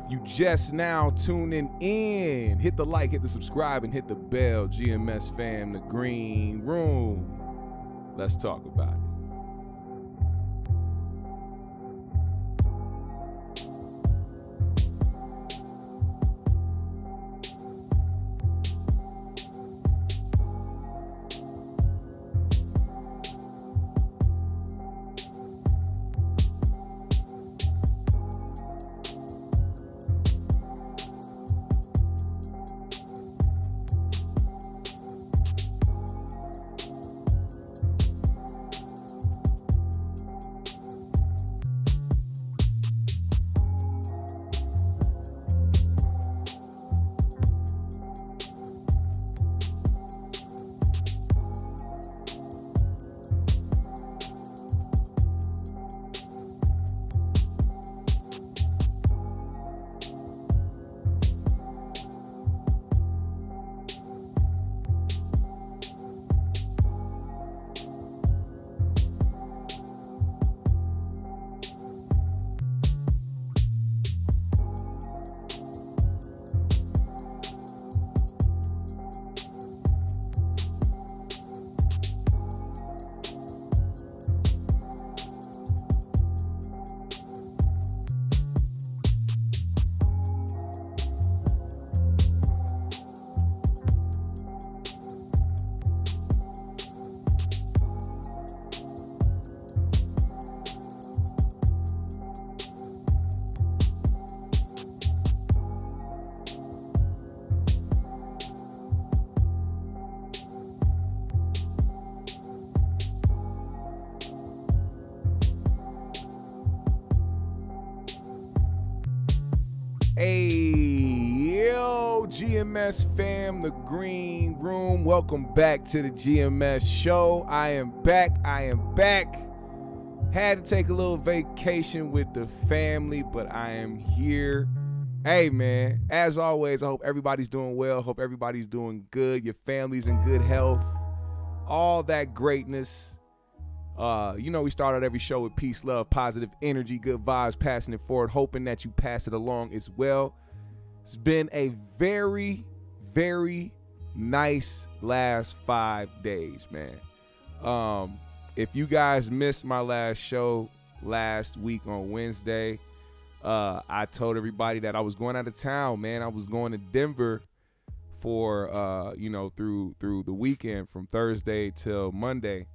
you just now tuning in, hit the like, hit the subscribe, and hit the bell. GMS fam, the green room. Let's talk about it. Hey, yo, GMS fam, the green room. Welcome back to the GMS show. I am back. Had to take a little vacation with the family, but I am here. Hey, man, as always, I hope everybody's doing well. Hope everybody's doing good. Your family's in good health. All that greatness. We start out every show with peace, love, positive energy, good vibes, passing it forward, hoping that you pass it along as well. It's been a very, very nice last 5 days, man. If you guys missed my last show last week on Wednesday, I told everybody that I was going out of town, man. I was going to Denver for, through the weekend from Thursday till Monday.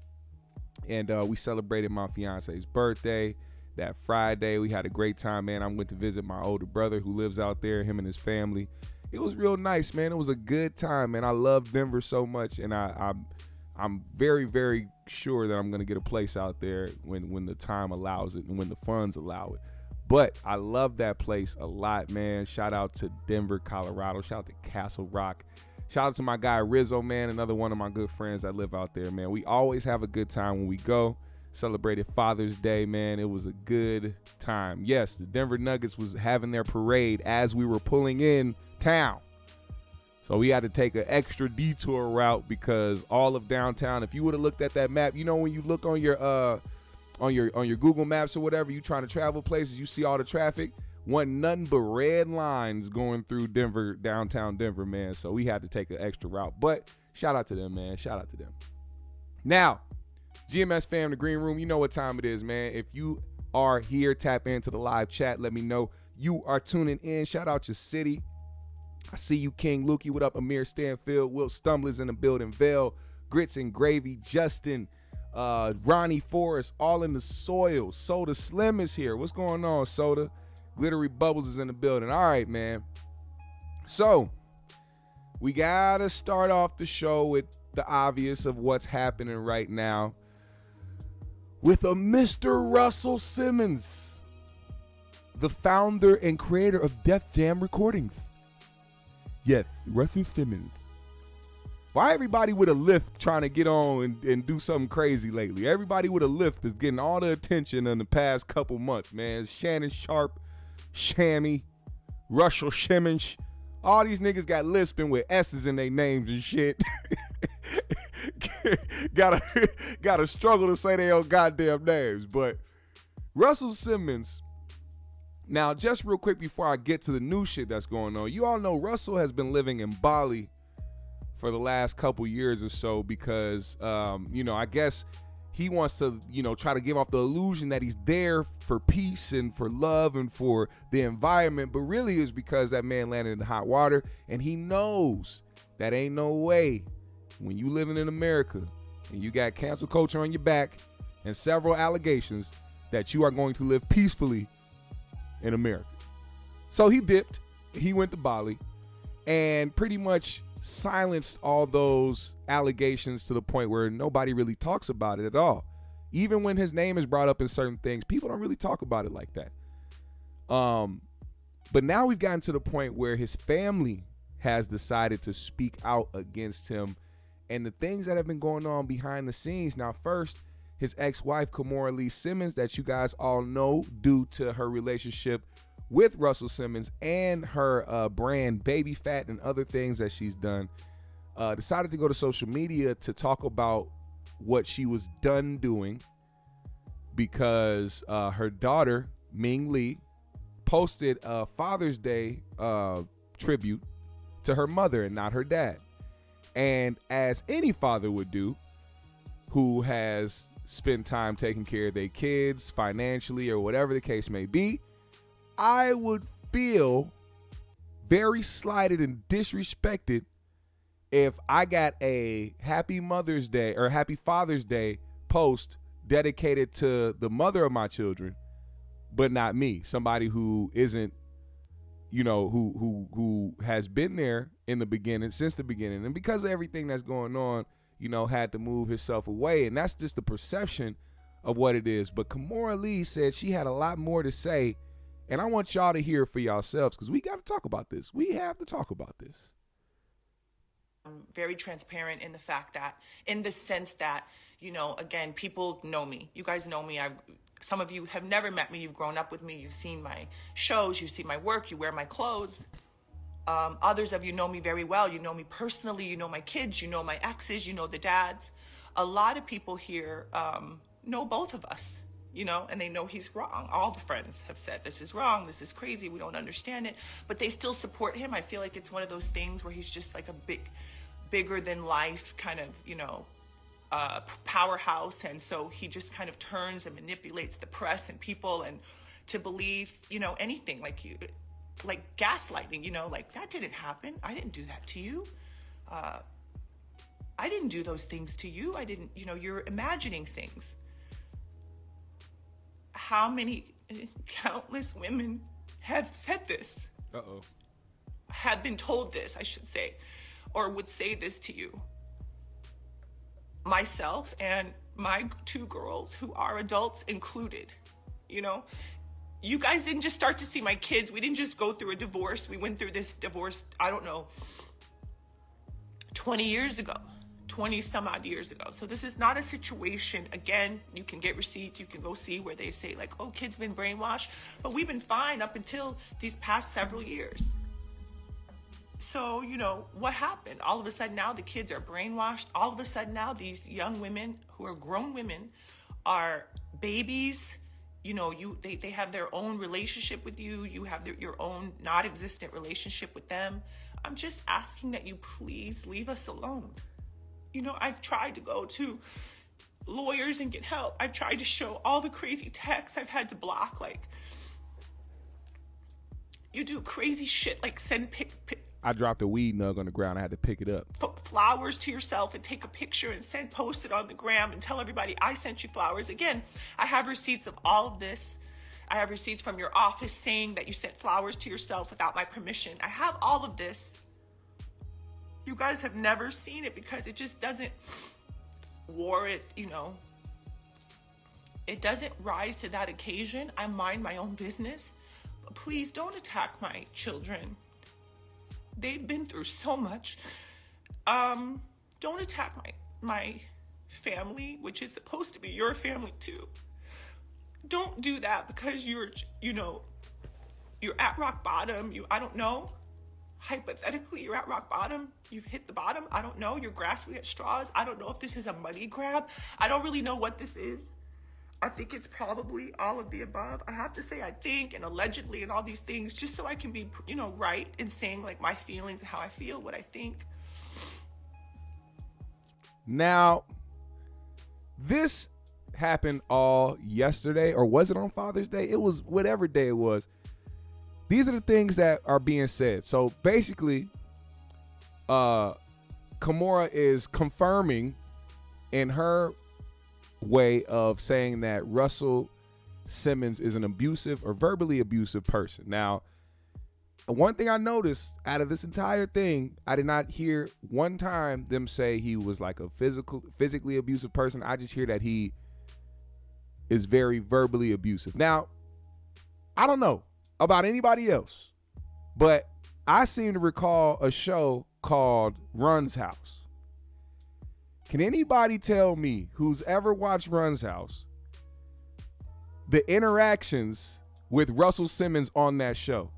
And we celebrated my fiance's birthday that Friday. We had a great time, man. I went to visit my older brother who lives out there, him and his family. It was real nice, man. It was a good time, man. I love Denver so much, and I'm very, very sure that I'm going to get a place out there when the time allows it and when the funds allow it. But I love that place a lot, man. Shout out to Denver, Colorado. Shout out to Castle Rock. Shout out to my guy Rizzo, man, another one of my good friends that live out there, man. We always have a good time when we go. Celebrated Father's Day, man. It was a good time. Yes, the Denver Nuggets was having their parade as we were pulling in town. So we had to take an extra detour route because all of downtown, if you would have looked at that map, when you look on your Google Maps or whatever, you trying to travel places, you see all the traffic. Wasn't nothing but red lines going through Denver, downtown Denver, man. So we had to take an extra route. But shout out to them, man. Shout out to them. Now, GMS fam, the green room, you know what time it is, man. If you are here, tap into the live chat. Let me know you are tuning in. Shout out your city. I see you, King Lukey. What up, Amir Stanfield? Will Stumblers in the building. Vale, Grits and Gravy, Justin, Ronnie Forrest, all in the soil. Soda Slim is here. What's going on, Soda? Glittery Bubbles is in the building. All right, man. So we got to start off the show with the obvious of what's happening right now with a Mr. Russell Simmons, the founder and creator of Def Jam Recordings. Yes, Russell Simmons. Why everybody with a lift trying to get on and do something crazy lately? Everybody with a lift is getting all the attention in the past couple months, man. Shannon Sharp, Shammy, Russell Simmons. All these niggas got lisping with S's in their names and shit. gotta struggle to say their own goddamn names. But Russell Simmons Now, just real quick before I get to the new shit that's going on, you all know Russell has been living in Bali for the last couple years or so because, I guess he wants to, try to give off the illusion that he's there for peace and for love and for the environment. But really it's because that man landed in hot water, and he knows that ain't no way when you living in America and you got cancel culture on your back and several allegations that you are going to live peacefully in America. So he dipped, he went to Bali and pretty much silenced all those allegations to the point where nobody really talks about it at all. Even when his name is brought up in certain things, people don't really talk about it like that. But now we've gotten to the point where his family has decided to speak out against him and the things that have been going on behind the scenes. Now, first, his ex-wife, Kimora Lee Simmons, that you guys all know due to her relationship with Russell Simmons and her brand Baby Fat and other things that she's done, decided to go to social media to talk about what she was done doing because her daughter, Ming Lee, posted a Father's Day tribute to her mother and not her dad. And as any father would do who has spent time taking care of their kids financially or whatever the case may be, I would feel very slighted and disrespected if I got a Happy Mother's Day or Happy Father's Day post dedicated to the mother of my children, but not me, somebody who isn't, who has been there in the beginning, since the beginning, and because of everything that's going on, had to move himself away, and that's just the perception of what it is. But Kimora Lee said she had a lot more to say. And I want y'all to hear it for yourselves because we got to talk about this. We have to talk about this. I'm very transparent in the fact that, in the sense that, again, people know me. You guys know me. Some of you have never met me. You've grown up with me. You've seen my shows. You see my work. You wear my clothes. Others of you know me very well. You know me personally. You know my kids. You know my exes. You know the dads. A lot of people here know both of us. And they know he's wrong. All the friends have said, this is wrong, this is crazy, we don't understand it. But they still support him. I feel like it's one of those things where he's just like a bigger than life kind of, powerhouse. And so he just kind of turns and manipulates the press and people and to believe, anything like gaslighting, like that didn't happen. I didn't do that to you. I didn't do those things to you. I didn't, you're imagining things. How many countless women have said this? Have been told this, I should say, or would say this to you. Myself and my two girls who are adults included. You guys didn't just start to see my kids. We didn't just go through a divorce. We went through this divorce, 20 years ago. 20 some odd years ago. So this is not a situation, again, you can get receipts, you can go see where they say like, oh, kids been brainwashed, but we've been fine up until these past several years. So, what happened? All of a sudden now the kids are brainwashed. All of a sudden now these young women who are grown women are babies. They have their own relationship with you. You have your own not existent relationship with them. I'm just asking that you please leave us alone. I've tried to go to lawyers and get help. I've tried to show all the crazy texts I've had to block. Like, you do crazy shit, like send I dropped a weed nug on the ground. I had to pick it up. Flowers to yourself and take a picture and post it on the gram and tell everybody I sent you flowers. Again, I have receipts of all of this. I have receipts from your office saying that you sent flowers to yourself without my permission. I have all of this. You guys have never seen it because it just doesn't warrant, it doesn't rise to that occasion. I mind my own business. But please don't attack my children. They've been through so much. Don't attack my family, which is supposed to be your family too. Don't do that because you're at rock bottom. I don't know. Hypothetically, you're at rock bottom. You've hit the bottom. I don't know. You're grasping at straws. I don't know if this is a money grab. I don't really know what this is. I think it's probably all of the above. I have to say I think and allegedly and all these things just so I can be, right in saying like my feelings and how I feel, what I think. Now, this happened all yesterday, or was it on Father's Day? It was whatever day it was. These are the things that are being said. So basically, Kimora is confirming in her way of saying that Russell Simmons is an abusive or verbally abusive person. Now, one thing I noticed out of this entire thing, I did not hear one time them say he was like a physically abusive person. I just hear that he is very verbally abusive. Now, I don't know about anybody else, but I seem to recall a show called Run's House. Can anybody tell me who's ever watched Run's House the interactions with Russell Simmons on that show?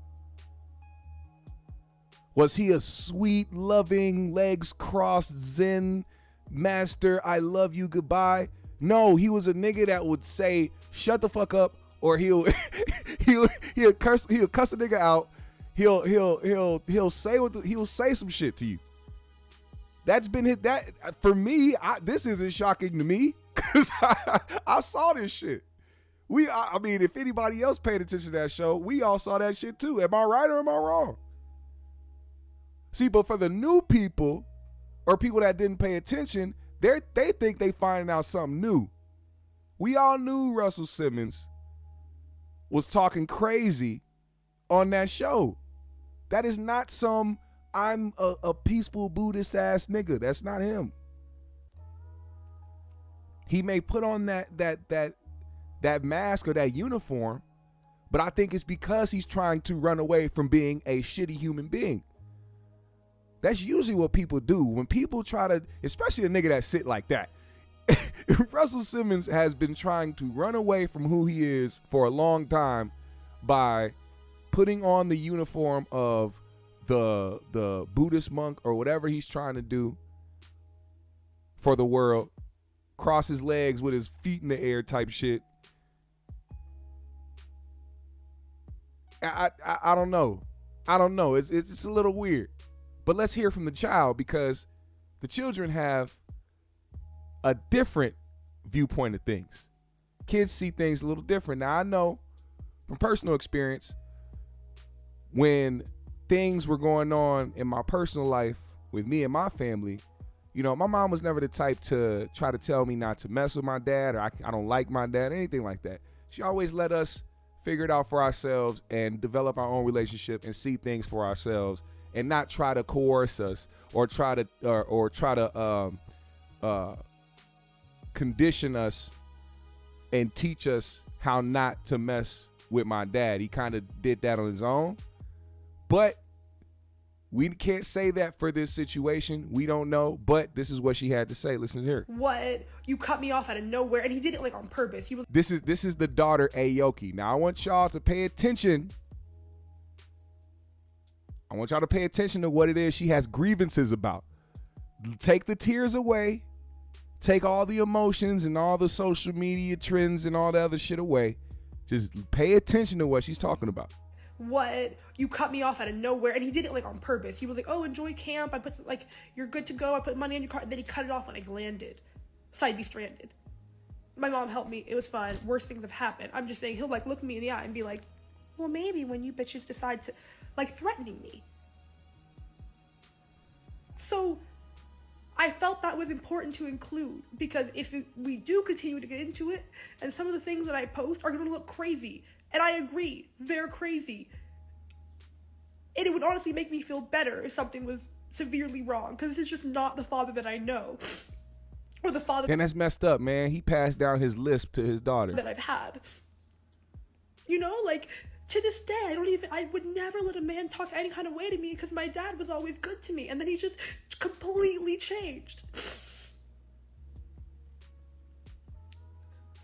Was he a sweet, loving, legs crossed, zen master, I love you, goodbye? No, he was a nigga that would say, shut the fuck up, or he'll cuss a nigga out. He'll say some shit to you. That's been hit. That for me, this isn't shocking to me because I saw this shit. I mean, if anybody else paid attention to that show, we all saw that shit too. Am I right or am I wrong? See, but for the new people or people that didn't pay attention, they think they finding out something new. We all knew Russell Simmons was talking crazy on that show. That is not some I'm a peaceful Buddhist ass nigga. That's not him. He may put on that mask or that uniform, but I think it's because he's trying to run away from being a shitty human being. That's usually what people do when people try to, especially a nigga that sit like that. Russell Simmons has been trying to run away from who he is for a long time by putting on the uniform of the Buddhist monk or whatever he's trying to do for the world, cross his legs with his feet in the air type shit. I don't know. It's a little weird. But let's hear from the child, because the children have a different viewpoint of things. Kids see things a little different. Now, I know from personal experience, when things were going on in my personal life with me and my family, my mom was never the type to try to tell me not to mess with my dad, or I don't like my dad, anything like that. She always let us figure it out for ourselves and develop our own relationship and see things for ourselves, and not try to coerce us or try to condition us and teach us how not to mess with my dad. He kind of did that on his own. But we can't say that for this situation. We don't know, but this is what she had to say. Listen to her. What? You cut me off out of nowhere, and he did it like on purpose. This is the daughter Aoki. Now I want y'all to pay attention. I want y'all to pay attention to what it is she has grievances about. Take the tears away. Take all the emotions and all the social media trends and all the other shit away. Just pay attention to what she's talking about. What? You cut me off out of nowhere, and he did it like on purpose. He was like, oh, enjoy camp. I put you're good to go. I put money in your car. And then he cut it off when I landed. So I'd be stranded. My mom helped me. It was fun. Worst things have happened. I'm just saying, he'll look me in the eye and be like, well, maybe when you bitches decide to, threatening me. So I felt that was important to include, because if we do continue to get into it, and some of the things that I post are going to look crazy, and I agree, they're crazy, and it would honestly make me feel better if something was severely wrong, because this is just not the father that I know, or the father. And that's messed up, man. He passed down his lisp to his daughter that I've had. To this day, I would never let a man talk any kind of way to me, because my dad was always good to me, and then he just completely changed.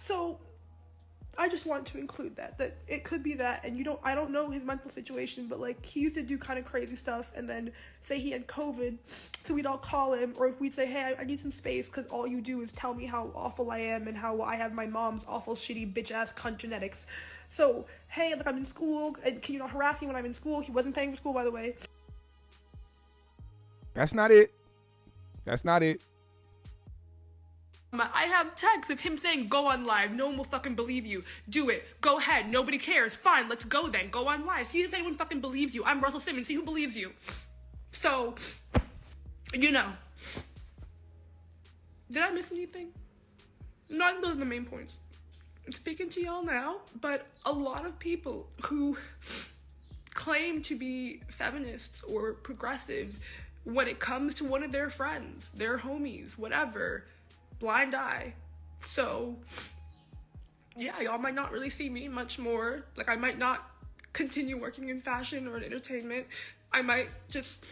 So I just want to include that it could be that, and I don't know his mental situation, but like he used to do kind of crazy stuff, and then say he had COVID, so we'd all call him, or if we'd say, hey, I need some space because all you do is tell me how awful I am and how I have my mom's awful shitty bitch ass cunt genetics. So hey, like I'm in school, and can you not harass me when I'm in school? He wasn't paying for school, by the way. That's not it. That's not it. I have texts of him saying, go on live. No one will fucking believe you. Do it. Go ahead. Nobody cares. Fine, let's go then. Go on live. See if anyone fucking believes you. I'm Russell Simmons. See who believes you. So, you know. Did I miss anything? No, I think those are the main points. I'm speaking to y'all now, but a lot of people who claim to be feminists or progressive, when it comes to one of their friends, their homies, whatever, blind eye. So yeah, y'all might not really see me much more. Like I might not continue working in fashion or in entertainment. I might just,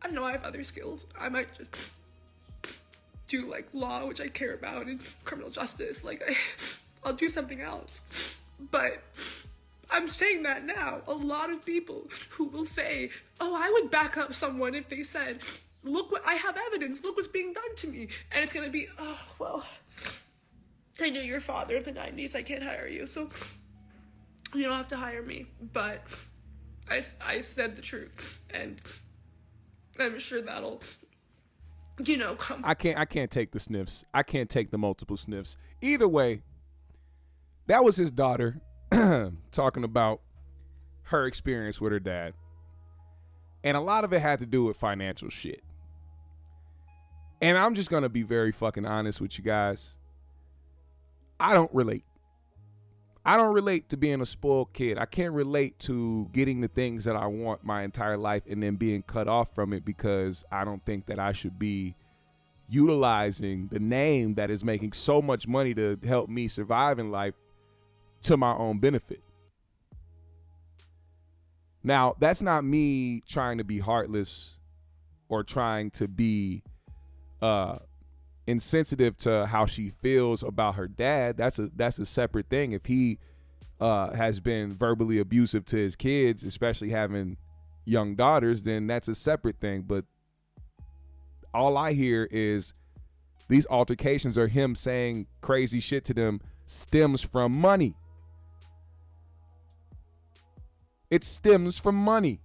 I don't know, I have other skills. I might just do like law, which I care about, and criminal justice. Like I'll do something else. But I'm saying that now. A lot of people who will say, oh, I would back up someone if they said, look what I have evidence, look what's being done to me. And it's gonna be, oh, well, I knew your father in the 90s, I can't hire you, so you don't have to hire me. But I said the truth, and I'm sure that'll, come. I can't take the sniffs. I can't take the multiple sniffs. Either way, that was his daughter talking about her experience with her dad. And a lot of it had to do with financial shit. And I'm just going to be very fucking honest with you guys. I don't relate. I don't relate to being a spoiled kid. I can't relate to getting the things that I want my entire life and then being cut off from it because I don't think that I should be utilizing the name that is making so much money to help me survive in life to my own benefit. Now, that's not me trying to be heartless or trying to be insensitive to how she feels about her dad. That's a separate thing. If he has been verbally abusive to his kids, especially having young daughters, then that's a separate thing. But all I hear is these altercations are him saying crazy shit to them stems from money. It stems from money.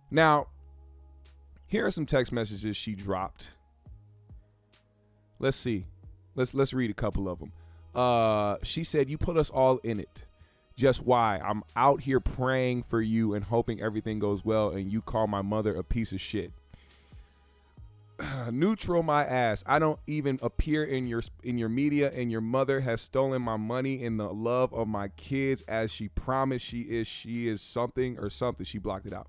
Now, here are some text messages she dropped. Let's see. Let's read a couple of them. She said, "You put us all in it. Just why? I'm out here praying for you and hoping everything goes well, and you call my mother a piece of shit. Neutral my ass. I don't even appear in your media, and your mother has stolen my money and the love of my kids as she promised she is. She is something or something." She blocked it out.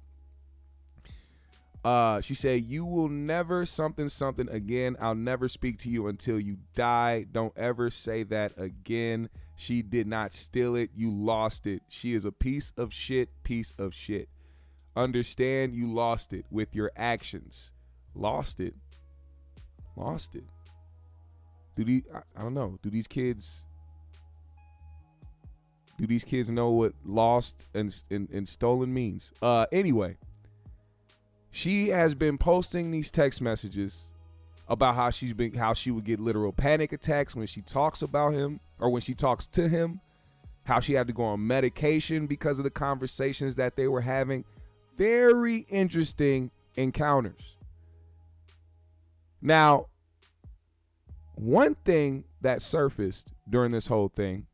She said, "You will never something again. I'll never speak to you until you die. Don't ever say that again. She did not steal it. You lost it. She is a piece of shit. Understand you lost it with your actions." Lost it. I don't know. Do these kids know what lost and stolen means? Anyway, she has been posting these text messages about how she would get literal panic attacks when she talks about him or when she talks to him, how she had to go on medication because of the conversations that they were having. Very interesting encounters. Now, one thing that surfaced during this whole thing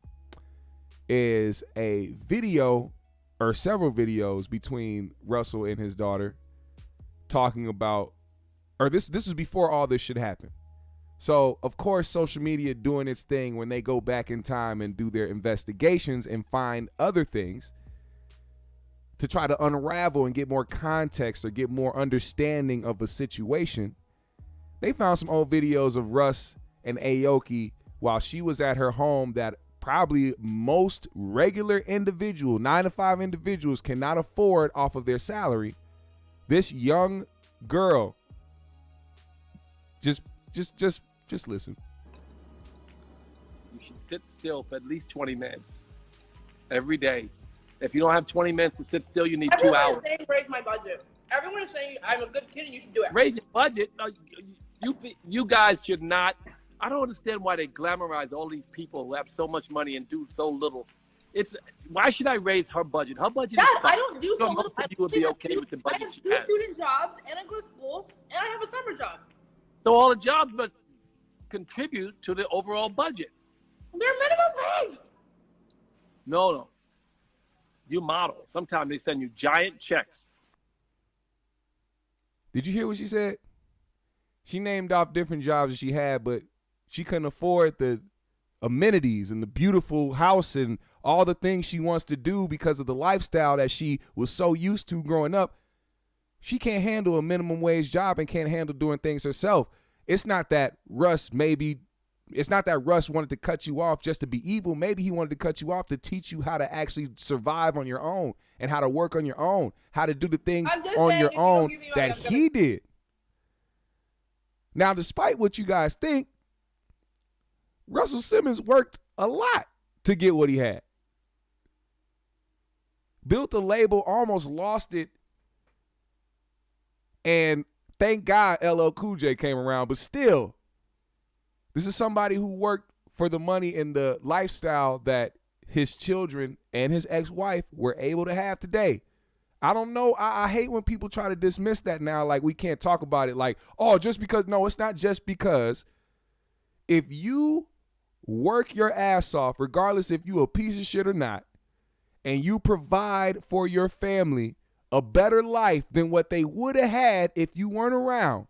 is a video or several videos between Russell and his daughter talking about, or this is before all this shit happened. So, of course, social media doing its thing when they go back in time and do their investigations and find other things to try to unravel and get more context or get more understanding of a situation. They found some old videos of Russ and Aoki while she was at her home that probably most regular 9-to-5 individuals cannot afford off of their salary. This young girl, just listen. you should sit still for at least 20 minutes every day. If you don't have 20 minutes to sit still, you need 2 hours. Everyone is saying raise my budget. Everyone is saying I'm a good kid and you should do it. Raise your budget. You guys should not. I don't understand why they glamorize all these people who have so much money and do so little. Why should I raise her budget? Her budget Dad, is fine. I don't do so Most little. of you would be okay with the I budget have she 2 has. student jobs, and I go to school, and I have a summer job. So all the jobs must contribute to the overall budget. They're minimum wage. No. You model. Sometimes they send you giant checks. Did you hear what she said? She named off different jobs that she had, but she couldn't afford the amenities and the beautiful house and all the things she wants to do because of the lifestyle that she was so used to growing up. She can't handle a minimum wage job and can't handle doing things herself. It's not that Russ wanted to cut you off just to be evil. Maybe he wanted to cut you off to teach you how to actually survive on your own and how to work on your own, how to do the things on your own that he did. Now, despite what you guys think, Russell Simmons worked a lot to get what he had. Built a label, almost lost it, and thank God LL Cool J came around, but still, this is somebody who worked for the money and the lifestyle that his children and his ex-wife were able to have today. I don't know. I hate when people try to dismiss that now, like we can't talk about it like, oh, just because. No, it's not just because. If you work your ass off, regardless if you a piece of shit or not, and you provide for your family a better life than what they would have had if you weren't around,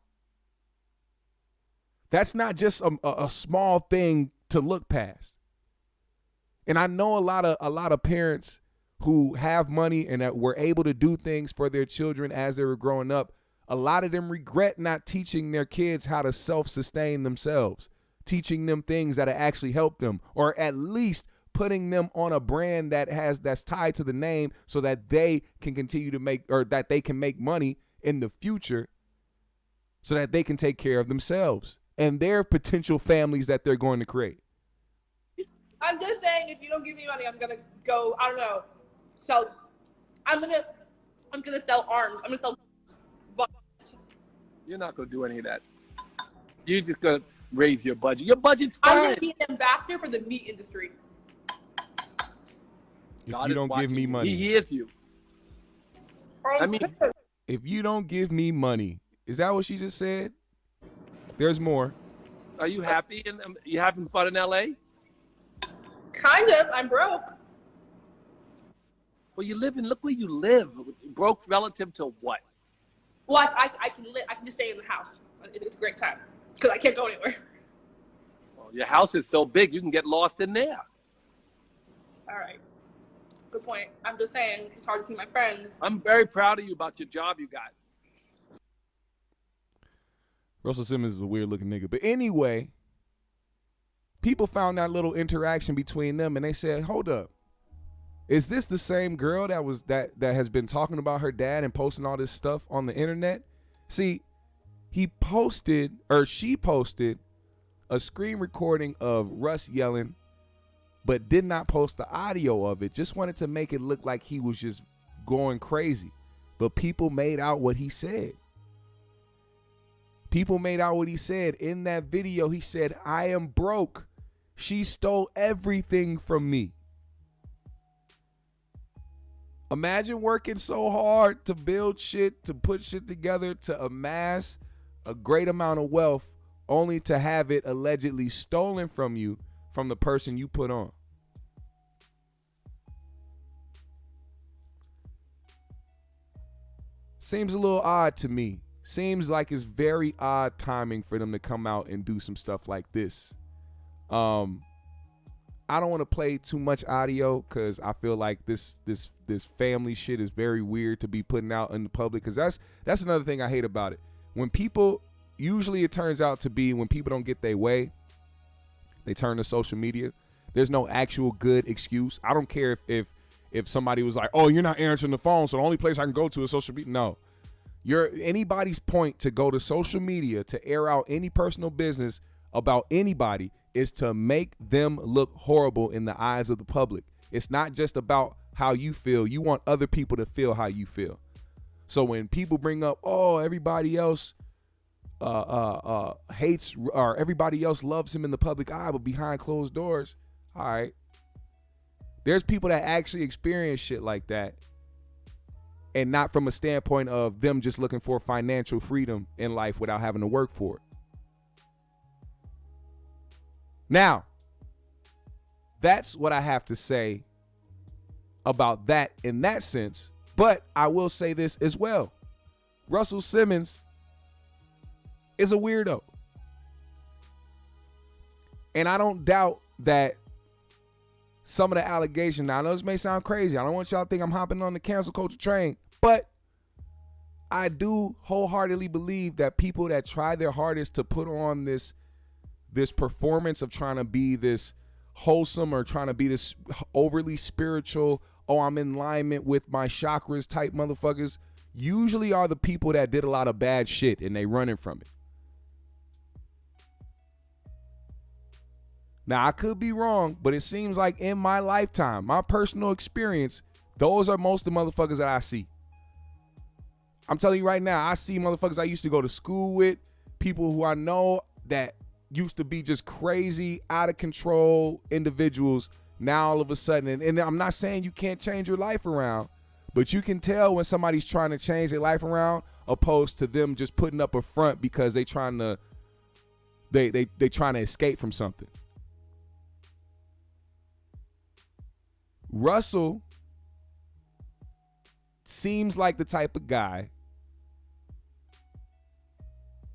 that's not just a small thing to look past. And I know a lot of parents who have money and that were able to do things for their children as they were growing up. A lot of them regret not teaching their kids how to self-sustain themselves, teaching them things that actually help them, or at least putting them on a brand that's tied to the name so that they can continue to make, or that they can make money in the future so that they can take care of themselves and their potential families that they're going to create. I'm just saying, if you don't give me money, I'm gonna go. I don't know. So I'm gonna sell arms. I'm gonna sell. You're not going to do any of that. You're just going to raise your budget. Your budget's fine. I'm gonna be an ambassador for the meat industry. If you don't give me money. He hears you. I mean, if you don't give me money, is that what she just said? There's more. Are you happy? And you having fun in LA? Kind of. I'm broke. Well, look where you live. Broke relative to what? Well, I can live. I can just stay in the house. It's a great time because I can't go anywhere. Well, your house is so big, you can get lost in there. All right. Good point. I'm just saying, it's hard to see my friends. I'm very proud of you about your job you got. Russell Simmons is a weird looking nigga. But anyway, people found that little interaction between them and they said, hold up. Is this the same girl that has been talking about her dad and posting all this stuff on the internet? See, she posted a screen recording of Russ yelling, but did not post the audio of it. Just wanted to make it look like he was just going crazy. But people made out what he said. People made out what he said. In that video, he said, I am broke. She stole everything from me. Imagine working so hard to build shit, to put shit together, to amass a great amount of wealth, only to have it allegedly stolen from you from the person you put on. Seems a little odd to me. Seems like it's very odd timing for them to come out and do some stuff like this. I don't want to play too much audio because I feel like this family shit is very weird to be putting out in the public, because that's another thing I hate about it. When people, usually it turns out to be when people don't get their way, they turn to social media. There's no actual good excuse. I don't care if somebody was like, oh, you're not answering the phone, so the only place I can go to is social media. No. Anybody's point to go to social media to air out any personal business about anybody is to make them look horrible in the eyes of the public. It's not just about how you feel. You want other people to feel how you feel. So when people bring up, oh, everybody else hates, or everybody else loves him in the public eye, but behind closed doors, all right. There's people that actually experience shit like that, and not from a standpoint of them just looking for financial freedom in life without having to work for it. Now, that's what I have to say about that in that sense. But I will say this as well. Russell Simmons is a weirdo. And I don't doubt that some of the allegations, now I know this may sound crazy. I don't want y'all to think I'm hopping on the cancel culture train, but I do wholeheartedly believe that people that try their hardest to put on this performance of trying to be this wholesome or trying to be this overly spiritual, oh, I'm in alignment with my chakras type motherfuckers, usually are the people that did a lot of bad shit and they running from it. Now, I could be wrong, but it seems like in my lifetime, my personal experience, those are most of the motherfuckers that I see. I'm telling you right now, I see motherfuckers I used to go to school with, people who I know that used to be just crazy, out of control individuals. Now all of a sudden, and I'm not saying you can't change your life around, but you can tell when somebody's trying to change their life around opposed to them just putting up a front because they trying to escape from something. Russell seems like the type of guy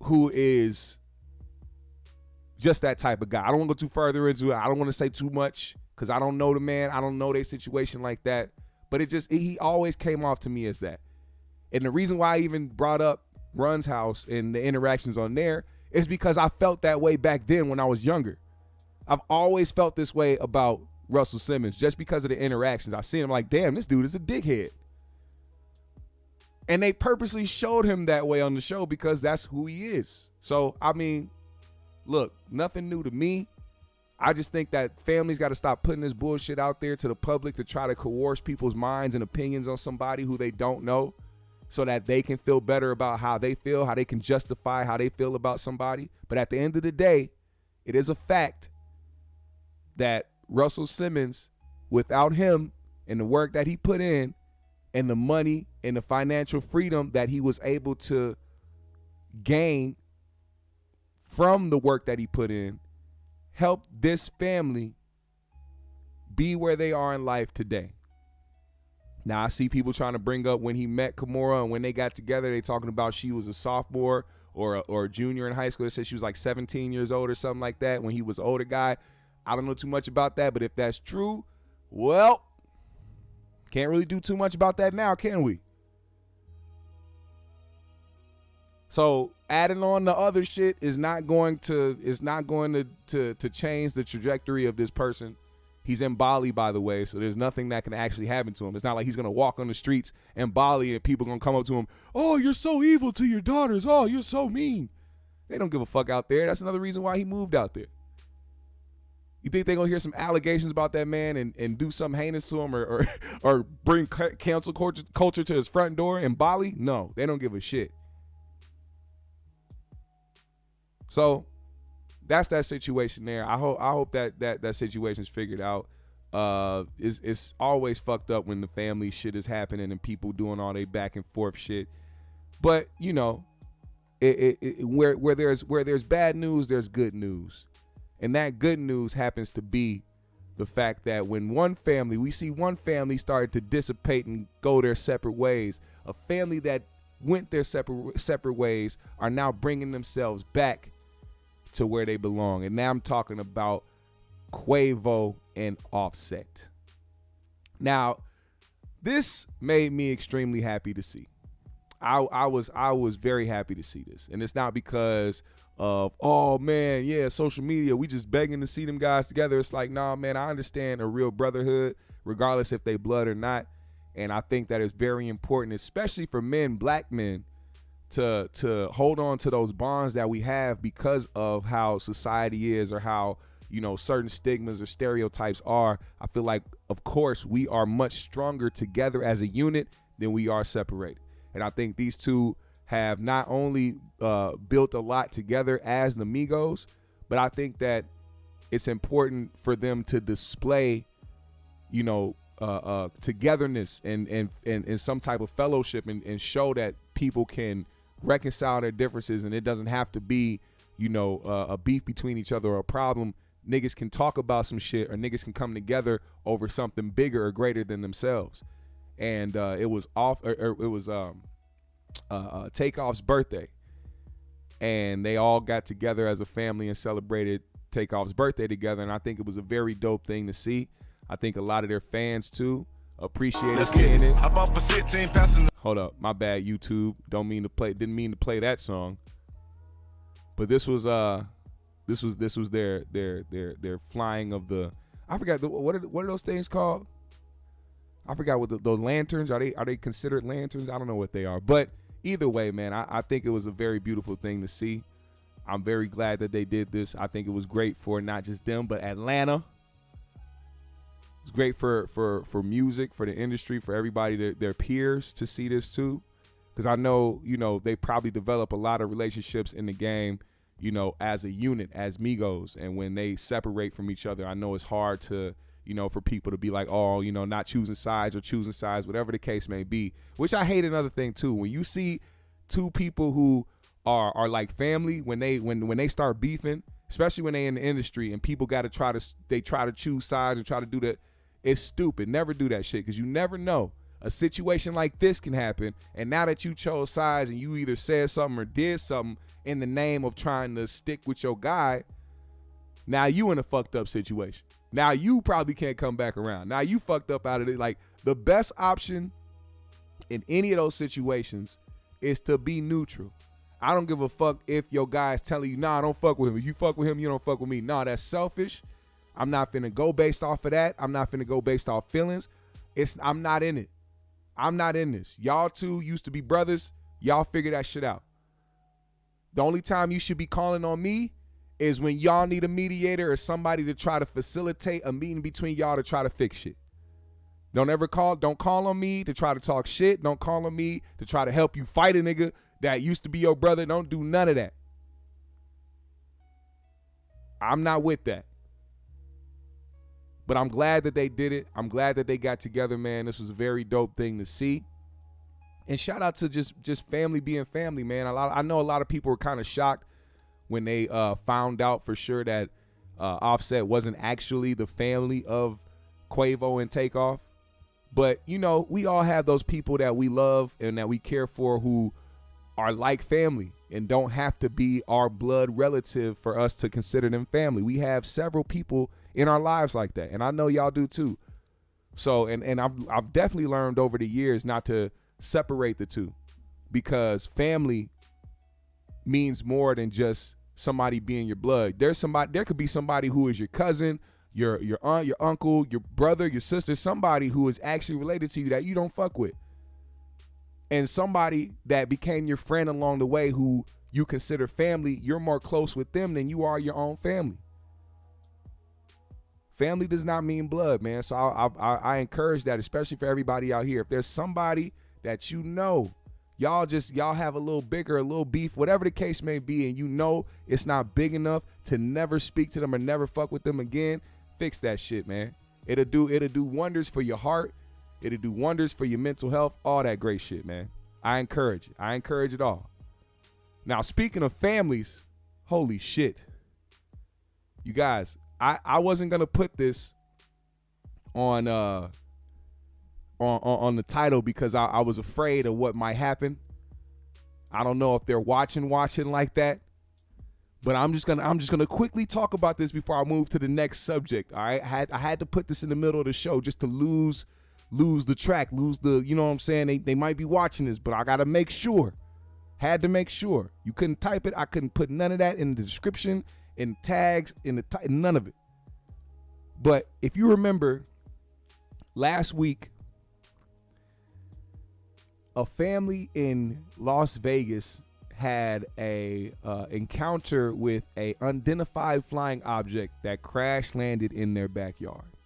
who is just that type of guy. I don't want to go too further into it. I don't want to say too much because I don't know the man. I don't know their situation like that. But he always came off to me as that. And the reason why I even brought up Run's house and the interactions on there is because I felt that way back then when I was younger. I've always felt this way about Russell Simmons just because of the interactions. I seen him like, damn, this dude is a dickhead. And they purposely showed him that way on the show because that's who he is. So, I mean, look, nothing new to me. I just think that families got to stop putting this bullshit out there to the public to try to coerce people's minds and opinions on somebody who they don't know so that they can feel better about how they feel, how they can justify how they feel about somebody. But at the end of the day, it is a fact that Russell Simmons, without him and the work that he put in and the money and the financial freedom that he was able to gain from the work that he put in, helped this family be where they are in life today. Now, I see people trying to bring up when he met Kimora and when they got together, they talking about she was a sophomore or a junior in high school. They said she was like 17 years old or something like that when he was an older guy. I don't know too much about that, but if that's true, well, can't really do too much about that now, can we? So adding on the other shit is not going to change the trajectory of this person. He's in Bali, by the way, so there's nothing that can actually happen to him. It's not like he's going to walk on the streets in Bali and people going to come up to him, oh, you're so evil to your daughters. Oh, you're so mean. They don't give a fuck out there. That's another reason why he moved out there. You think they're going to hear some allegations about that man and do something heinous to him or bring cancel culture to his front door in Bali? No, they don't give a shit. So that's that situation there. I hope that situation's figured out. It's always fucked up when the family shit is happening and people doing all they back and forth shit. But you know, where there's bad news, there's good news. And that good news happens to be the fact that when we see one family started to dissipate and go their separate ways, a family that went their separate ways are now bringing themselves back to where they belong. And now I'm talking about Quavo and Offset. Now, this made me extremely happy to see. I was very happy to see this. And it's not because of, oh man, yeah, social media, we just begging to see them guys together. It's like, nah, man, I understand a real brotherhood, regardless if they blood or not. And I think that it's very important, especially for men, black men, to hold on to those bonds that we have because of how society is or how, certain stigmas or stereotypes are, I feel like, of course, we are much stronger together as a unit than we are separated. And I think these two have not only built a lot together as the Migos, but I think that it's important for them to display, togetherness and some type of fellowship and show that people can reconcile their differences, and it doesn't have to be, a beef between each other or a problem. Niggas can talk about some shit, or niggas can come together over something bigger or greater than themselves. And it was Takeoff's birthday, and they all got together as a family and celebrated Takeoff's birthday together, and I think it was a very dope thing to see. I think a lot of their fans too appreciated seeing it. Hold up, my bad, YouTube. Didn't mean to play that song. But this was their flying of the, I forgot what are those things called? I forgot what those lanterns are. They considered lanterns? I don't know what they are. But either way, man, I think it was a very beautiful thing to see. I'm very glad that they did this. I think it was great for not just them, but Atlanta. It's great for music, for the industry, for everybody, their peers to see this too. Because I know, they probably develop a lot of relationships in the game, as a unit, as Migos. And when they separate from each other, I know it's hard to, for people to be like, oh, not choosing sides or choosing sides, whatever the case may be. Which I hate another thing too. When you see two people who are like family, when they start beefing, especially when they in the industry and people got to try to choose sides and try to do that, it's stupid. Never do that shit, because you never know. A situation like this can happen, and now that you chose sides and you either said something or did something in the name of trying to stick with your guy, now you in a fucked up situation. Now you probably can't come back around. Now you fucked up out of it. Like, the best option in any of those situations is to be neutral. I don't give a fuck if your guy is telling you, nah, don't fuck with him. If you fuck with him, you don't fuck with me. Nah, that's selfish. I'm not finna go based off of that. I'm not finna go based off feelings. I'm not in it. I'm not in this. Y'all two used to be brothers. Y'all figure that shit out. The only time you should be calling on me is when y'all need a mediator or somebody to try to facilitate a meeting between y'all to try to fix shit. Don't call on me to try to talk shit. Don't call on me to try to help you fight a nigga that used to be your brother. Don't do none of that. I'm not with that. But I'm glad that they did it. I'm glad that they got together, man. This was a very dope thing to see. And shout out to just family being family, man. I know a lot of people were kind of shocked when they found out for sure that Offset wasn't actually the family of Quavo and Takeoff. But, we all have those people that we love and that we care for who are like family and don't have to be our blood relative for us to consider them family. We have several people in our lives like that, and I know y'all do too. So, and I've definitely learned over the years not to separate the two, because family means more than just somebody being your blood. There could be somebody who is your cousin, your aunt, your uncle, your brother, your sister, somebody who is actually related to you that you don't fuck with. And somebody that became your friend along the way who you consider family, you're more close with them than you are your own family. Family does not mean blood, man. So I encourage that, especially for everybody out here. If there's somebody that y'all have a little bigger, a little beef, whatever the case may be, and it's not big enough to never speak to them or never fuck with them again, fix that shit, man. It'll do wonders for your heart. It'll do wonders for your mental health, all that great shit, man. I encourage it. I encourage it all. Now, speaking of families, holy shit. You guys, I wasn't going to put this on the title because I was afraid of what might happen. I don't know if they're watching like that. But I'm just gonna quickly talk about this before I move to the next subject. All right. I had to put this in the middle of the show just to lose the track, you know what I'm saying? They might be watching this, but I gotta make sure. Had to make sure. You couldn't type it. I couldn't put none of that in the description, in tags, none of it. But if you remember, last week, a family in Las Vegas had a encounter with a unidentified flying object that crash landed in their backyard.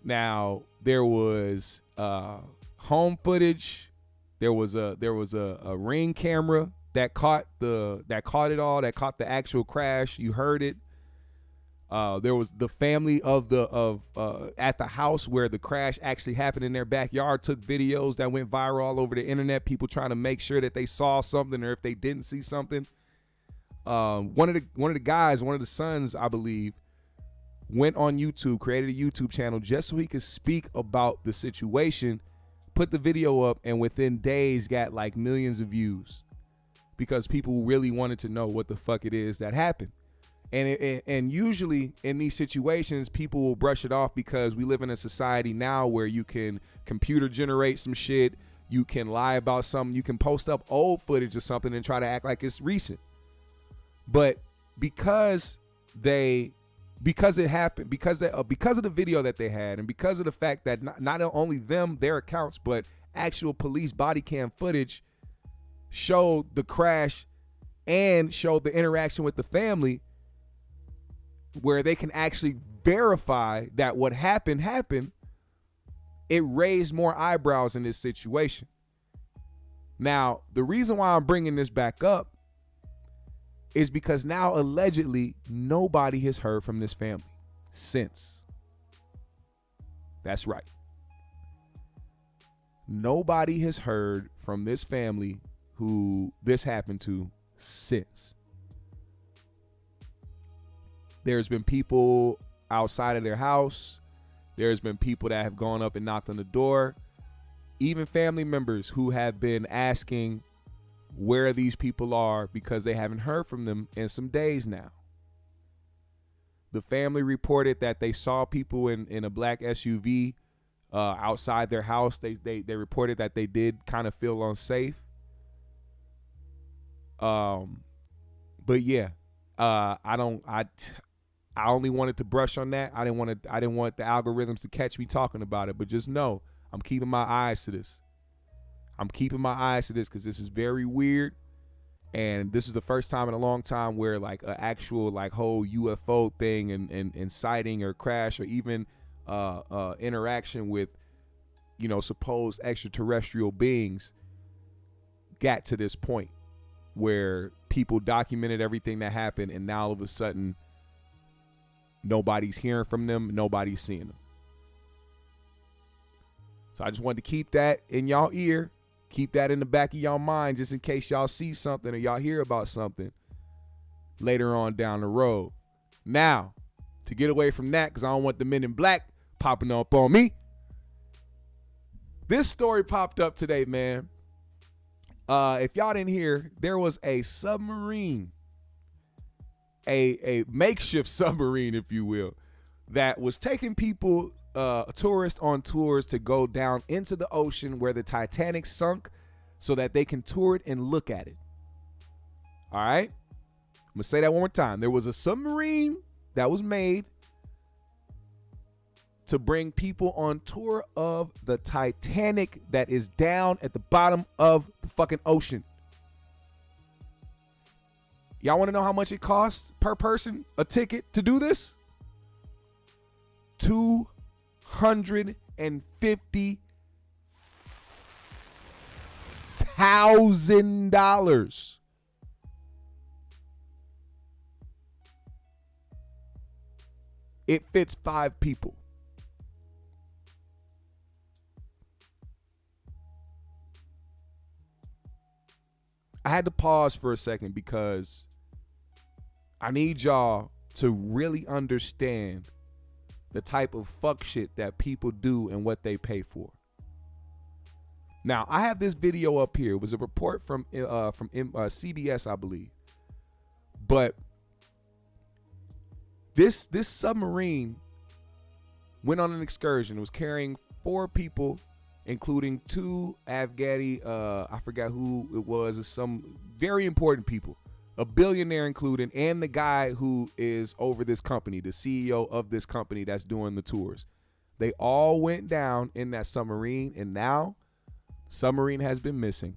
Now, there was home footage. There was a Ring camera that caught it all, that caught the actual crash. You heard it. There was the family at the house where the crash actually happened in their backyard, took videos that went viral all over the internet, people trying to make sure that they saw something, or if they didn't see something. One of the sons, I believe, went on YouTube, created a YouTube channel just so he could speak about the situation, put the video up, and within days got like millions of views because people really wanted to know what the fuck it is that happened. And usually in these situations, people will brush it off because we live in a society now where you can computer generate some shit, you can lie about something, you can post up old footage or something and try to act like it's recent. But because it happened, because of the video that they had, and because of the fact that not only their accounts, but actual police body cam footage showed the crash and showed the interaction with the family, where they can actually verify that what happened, it raised more eyebrows in this situation. Now, the reason why I'm bringing this back up is because now allegedly nobody has heard from this family since. That's right. Nobody has heard from this family who this happened to since. There's been people outside of their house. There's been people that have gone up and knocked on the door. Even family members who have been asking where these people are because they haven't heard from them in some days now. The family reported that they saw people in a black SUV outside their house. They reported that they did kind of feel unsafe. But yeah, I only wanted to brush on that. I didn't want the algorithms to catch me talking about it. But just know, I'm keeping my eyes to this. Because this is very weird, and this is the first time in a long time where like an actual like whole UFO thing and sighting or crash or even interaction with supposed extraterrestrial beings got to this point where people documented everything that happened, and now all of a sudden nobody's hearing from them, nobody's seeing them. So I just wanted to keep that in y'all ear. Keep that in the back of y'all mind just in case y'all see something or y'all hear about something later on down the road. Now, to get away from that, because I don't want the men in black popping up on me, this story popped up today, man. If y'all didn't hear, there was a submarine, a makeshift submarine, if you will, that was taking people, tourists on tours to go down into the ocean where the Titanic sunk so that they can tour it and look at it. All right? I'm going to say that one more time. There was a submarine that was made to bring people on tour of the Titanic that is down at the bottom of the fucking ocean. Y'all want to know how much it costs per person, a ticket to do this? $250,000. It fits 5 people. I had to pause for a second because I need y'all to really understand the type of fuck shit that people do and what they pay for. Now, I have this video up here. It was a report from CBS, I believe. But this submarine went on an excursion. It was carrying 4 people, including 2 Afghani, I forgot who it was, some very important people, a billionaire included, and the guy who is over this company, the CEO of this company that's doing the tours. They all went down in that submarine, and now submarine has been missing.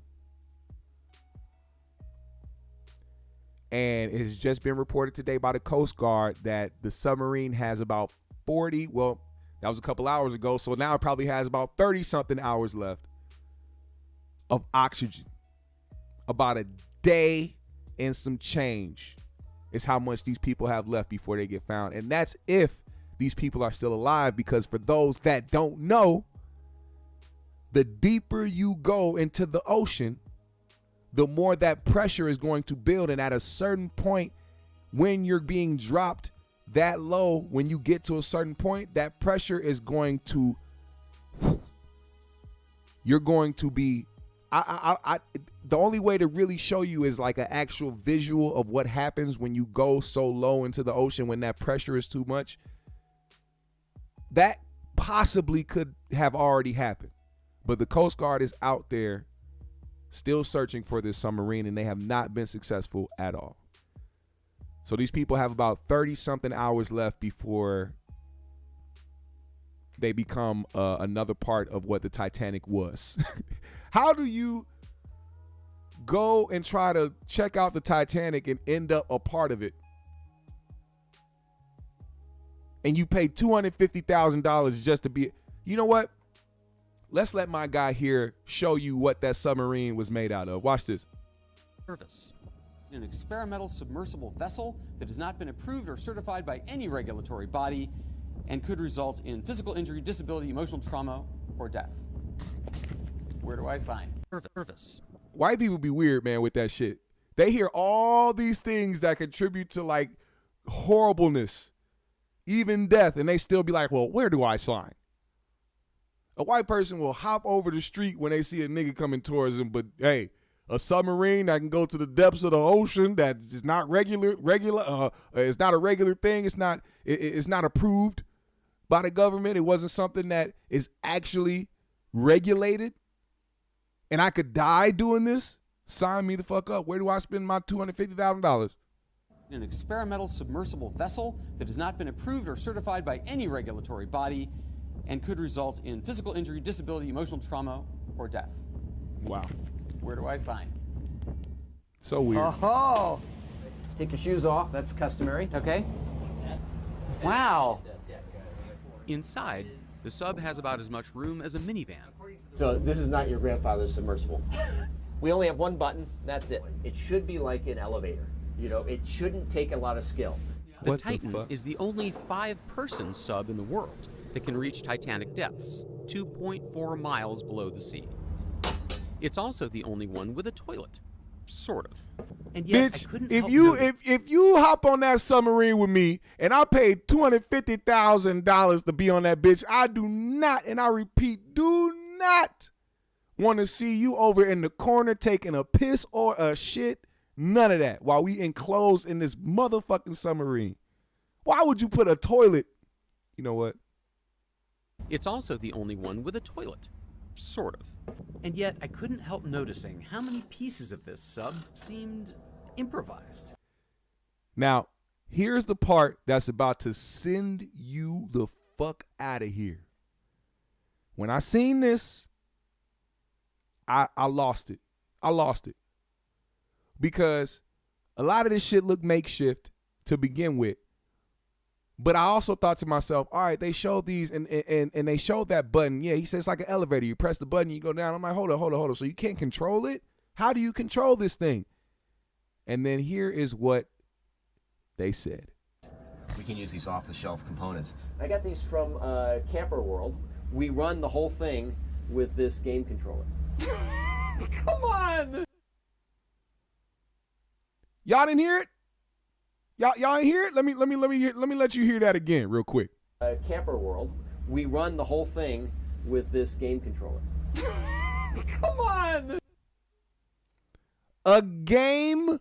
And it has just been reported today by the Coast Guard that the submarine has about 40, well, that was a couple hours ago, so now it probably has about 30-something hours left of oxygen. About a day and some change is how much these people have left before they get found. And that's if these people are still alive, because for those that don't know, the deeper you go into the ocean, the more that pressure is going to build. And at a certain point, when you're being dropped that low, when you get to a certain point, that pressure is going to, you're going to be, the only way to really show you is like an actual visual of what happens when you go so low into the ocean, when that pressure is too much. That possibly could have already happened, but the Coast Guard is out there still searching for this submarine, and they have not been successful at all. So these people have about 30-something hours left before they become another part of what the Titanic was. How do you go and try to check out the Titanic and end up a part of it? And you pay $250,000 just to be, you know what? Let's let my guy here show you what that submarine was made out of. Watch this. Service. An experimental submersible vessel that has not been approved or certified by any regulatory body and could result in physical injury, disability, emotional trauma, or death. Where do I sign? Service. White people be weird, man, with that shit. They hear all these things that contribute to like horribleness, even death, and they still be like, well, where do I sign? A white person will hop over the street when they see a nigga coming towards them, but hey, a submarine that can go to the depths of the ocean that is not regular, it's not a regular thing. It's not approved by the government. It wasn't something that is actually regulated. And I could die doing this. Sign me the fuck up. Where do I spend my $250,000? An experimental submersible vessel that has not been approved or certified by any regulatory body and could result in physical injury, disability, emotional trauma, or death. Wow. Where do I sign? So weird. Oh, take your shoes off. That's customary. Okay. Wow. Inside, the sub has about as much room as a minivan. So this is not your grandfather's submersible. We only have one button. That's it. It should be like an elevator. You know, it shouldn't take a lot of skill. The Titan is the only 5-person sub in the world that can reach Titanic depths, 2.4 miles below the sea. It's also the only one with a toilet, sort of. And yet, bitch, I couldn't if help you notice- if you hop on that submarine with me and I paid $250,000 to be on that bitch, I do not, and I repeat, do not want to see you over in the corner taking a piss or a shit. None of that while we enclosed in this motherfucking submarine. Why would you put a toilet? You know what? It's also the only one with a toilet, sort of. And yet, I couldn't help noticing how many pieces of this sub seemed improvised. Now, here's the part that's about to send you the fuck out of here. When I seen this, I lost it. I lost it. Because a lot of this shit looked makeshift to begin with. But I also thought to myself, all right, they showed these and they showed that button. Yeah, he says it's like an elevator. You press the button, you go down. I'm like, hold on. So you can't control it? How do you control this thing? And then here is what they said. We can use these off-the-shelf components. I got these from Camper World. We run the whole thing with this game controller. Come on! Y'all didn't hear it? Y'all didn't hear it? Let me let you hear that again real quick. Camper World. We run the whole thing with this game controller. Come on! A GameCube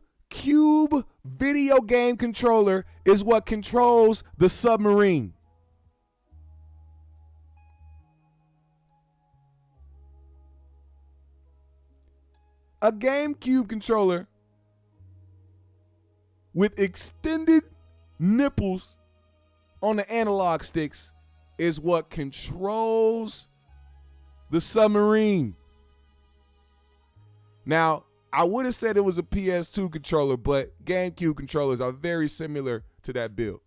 video game controller is what controls the submarine. A GameCube controller with extended nipples on the analog sticks is what controls the submarine. Now, I would have said it was a PS2 controller, but GameCube controllers are very similar to that build.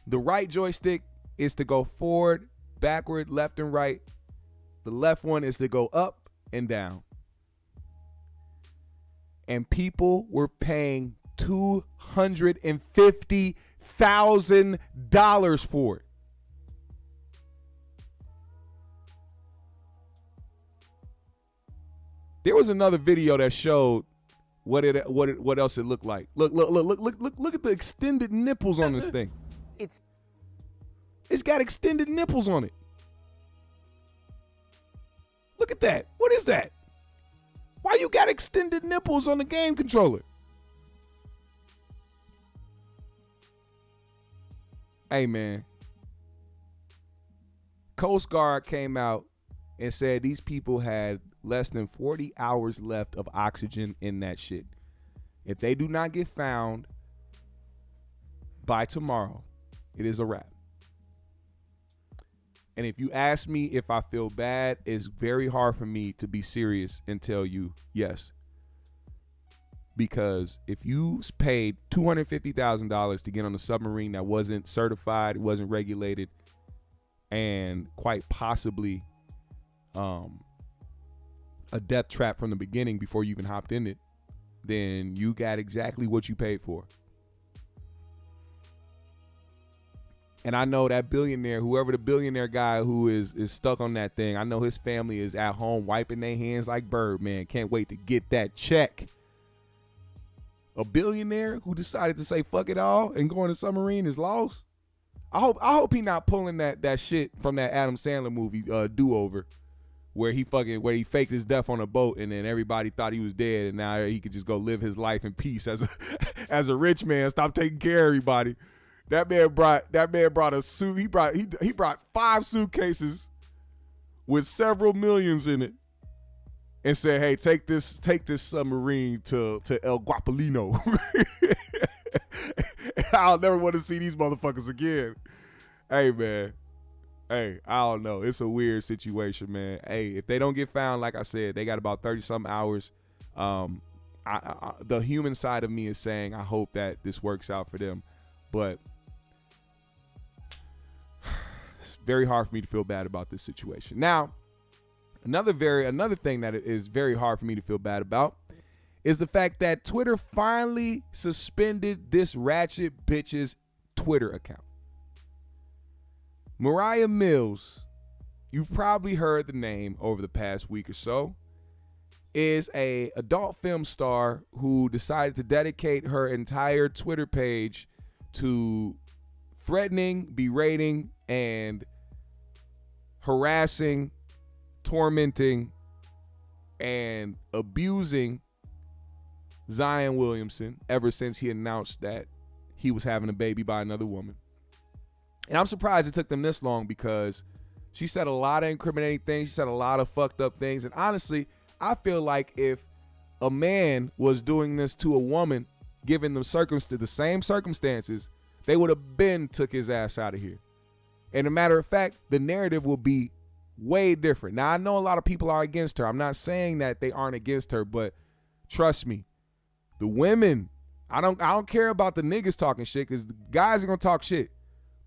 The right joystick is to go forward, backward, left, and right. The left one is to go up and down. And people were paying $250,000 for it. There was another video that showed what else it looked like. Look at the extended nipples on this thing. It's got extended nipples on it. Look at that. What is that? Why you got extended nipples on the game controller? Hey, man. Coast Guard came out and said these people had less than 40 hours left of oxygen in that shit. If they do not get found by tomorrow, it is a wrap. And if you ask me if I feel bad, it's very hard for me to be serious and tell you yes. Because if you paid $250,000 to get on a submarine that wasn't certified, wasn't regulated, and quite possibly a death trap from the beginning before you even hopped in it, then you got exactly what you paid for. And I know that billionaire, whoever the billionaire guy who is stuck on that thing, I know his family is at home wiping their hands like Birdman. Can't wait to get that check. A billionaire who decided to say fuck it all and go on a submarine is lost. I hope he not pulling that shit from that Adam Sandler movie, Do Over, where he faked his death on a boat and then everybody thought he was dead and now he could just go live his life in peace as a rich man. Stop taking care of everybody. That man brought a suit. He brought 5 suitcases with several millions in it, and said, "Hey, take this submarine to El Guapolino. I'll never want to see these motherfuckers again." Hey, man. Hey, I don't know. It's a weird situation, man. Hey, if they don't get found, like I said, they got about 30-something hours. The human side of me is saying I hope that this works out for them, but it's very hard for me to feel bad about this situation. Now, another thing that is very hard for me to feel bad about is the fact that Twitter finally suspended this ratchet bitch's Twitter account. Mariah Mills, you've probably heard the name over the past week or so, is a adult film star who decided to dedicate her entire Twitter page to threatening, berating, and harassing, tormenting, and abusing Zion Williamson ever since he announced that he was having a baby by another woman. And I'm surprised it took them this long because she said a lot of incriminating things. She said a lot of fucked up things. And honestly, I feel like if a man was doing this to a woman, given them the same circumstances, they would have been took his ass out of here. And a matter of fact, the narrative will be way different. Now, I know a lot of people are against her. I'm not saying that they aren't against her, but trust me, the women, I don't care about the niggas talking shit because the guys are going to talk shit.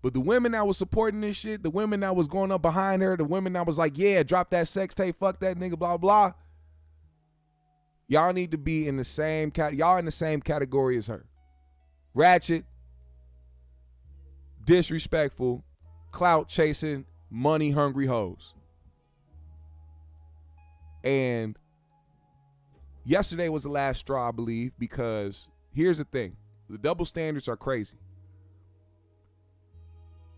But the women that was supporting this shit, the women that was going up behind her, the women that was like, yeah, drop that sex tape, fuck that nigga, blah, blah. Y'all need to be in the same category as her. Ratchet, disrespectful, clout chasing, money hungry hoes. And yesterday was the last straw, I believe, because here's the thing. The double standards are crazy.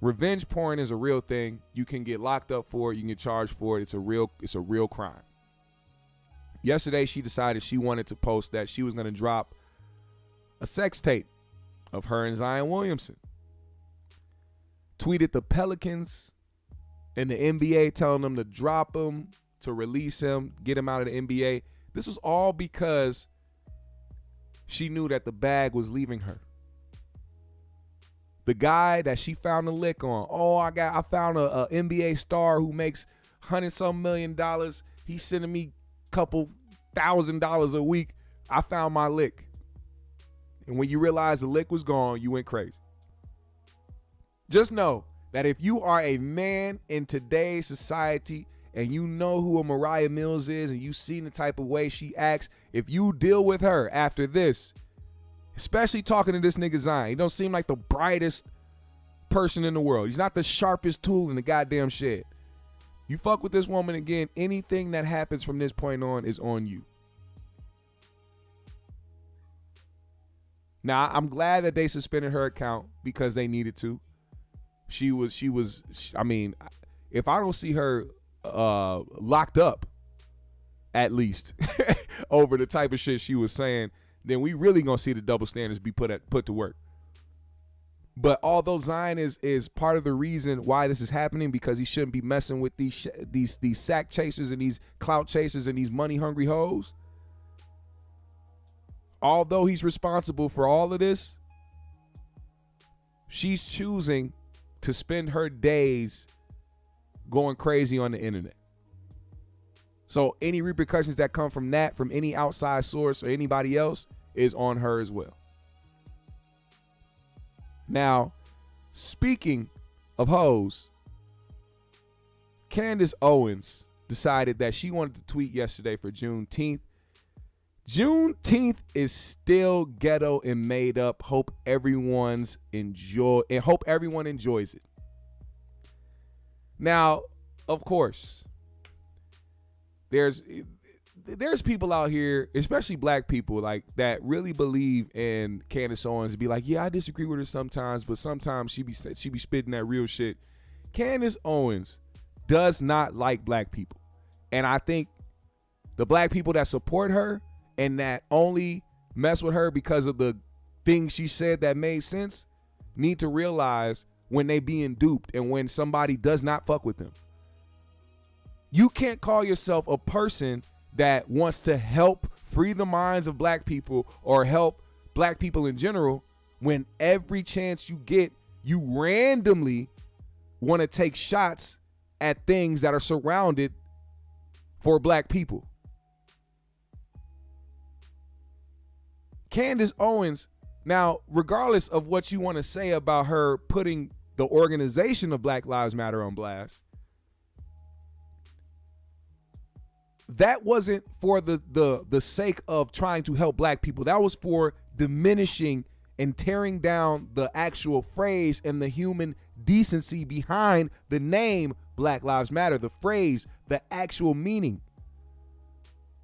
Revenge porn is a real thing. You can get locked up for it. You can get charged for it. It's a real crime. Yesterday, she decided she wanted to post that she was going to drop a sex tape of her and Zion Williamson. Tweeted the Pelicans and the NBA telling them to drop him, to release him, get him out of the NBA. This was all because she knew that the bag was leaving her. The guy that she found a lick on. Oh, I found a NBA star who makes $100-some million. He's sending me a couple $1,000 a week. I found my lick. And when you realize the lick was gone, you went crazy. Just know that if you are a man in today's society and you know who a Mariah Mills is and you've seen the type of way she acts, if you deal with her after this, especially talking to this nigga Zion, he don't seem like the brightest person in the world. He's not the sharpest tool in the goddamn shed. You fuck with this woman again, anything that happens from this point on is on you. Now, I'm glad that they suspended her account because they needed to. She was, I mean, if I don't see her locked up, at least, over the type of shit she was saying, then we really gonna see the double standards be put to work. But although Zion is part of the reason why this is happening, because he shouldn't be messing with these sack chasers and these clout chasers and these money hungry hoes. Although he's responsible for all of this, she's choosing to spend her days going crazy on the internet. So any repercussions that come from that, from any outside source or anybody else, is on her as well. Now, speaking of hoes, Candace Owens decided that she wanted to tweet yesterday for Juneteenth. Juneteenth is still ghetto and made up. Hope everyone enjoys it. Now, of course, there's people out here, especially black people, like that really believe in Candace Owens and be like, yeah, I disagree with her sometimes, but sometimes she be spitting that real shit. Candace Owens does not like black people. And I think the black people that support her and that only mess with her because of the things she said that made sense need to realize when they being duped and when somebody does not fuck with them. You can't call yourself a person that wants to help free the minds of black people or help black people in general when every chance you get, you randomly want to take shots at things that are surrounded for black people. Candace Owens, now, regardless of what you want to say about her putting the organization of Black Lives Matter on blast, that wasn't for the sake of trying to help black people. That was for diminishing and tearing down the actual phrase and the human decency behind the name Black Lives Matter, the phrase, the actual meaning.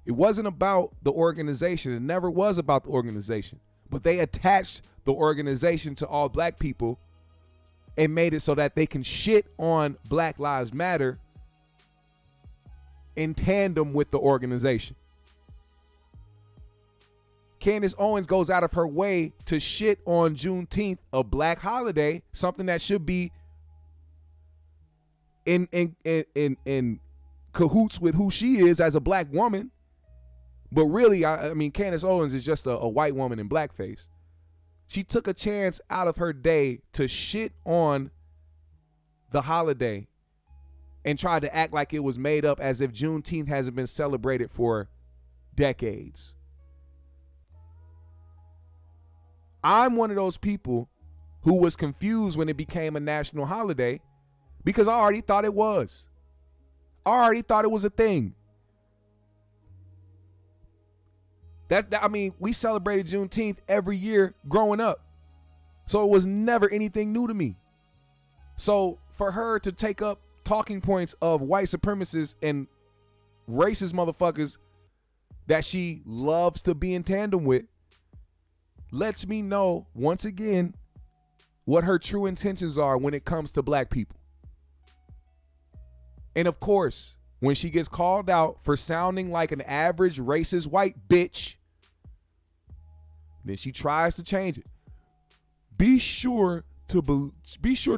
It wasn't about the organization. It never was about the organization. But they attached the organization to all black people and made it so that they can shit on Black Lives Matter in tandem with the organization. Candace Owens goes out of her way to shit on Juneteenth, a black holiday, something that should be in cahoots with who she is as a black woman. But really, I mean, Candace Owens is just a white woman in blackface. She took a chance out of her day to shit on the holiday and tried to act like it was made up as if Juneteenth hasn't been celebrated for decades. I'm one of those people who was confused when it became a national holiday because I already thought it was. I already thought it was a thing. I mean, we celebrated Juneteenth every year growing up. So it was never anything new to me. So for her to take up talking points of white supremacists and racist motherfuckers that she loves to be in tandem with lets me know once again what her true intentions are when it comes to black people. And of course, when she gets called out for sounding like an average racist white bitch, then she tries to change it. Be sure to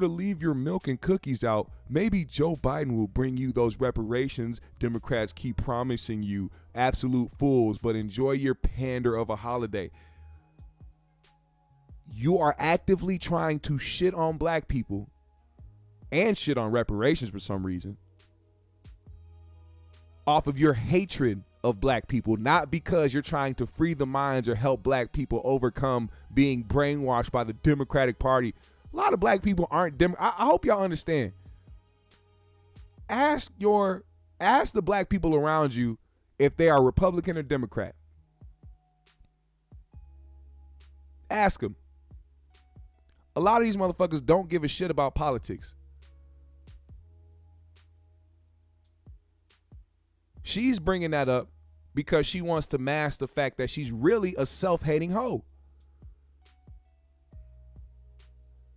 leave your milk and cookies out. Maybe Joe Biden will bring you those reparations Democrats keep promising you. Absolute fools, but enjoy your pander of a holiday. you are actively trying to shit on black people and shit on reparations for some reason off of your hatred of black people, not because you're trying to free the minds or help black people overcome being brainwashed by the Democratic Party. A lot of black people aren't I hope y'all understand. Ask the black people around you if they are Republican or Democrat. Ask them. A lot of these motherfuckers don't give a shit about politics. She's bringing that up because she wants to mask the fact that she's really a self-hating hoe.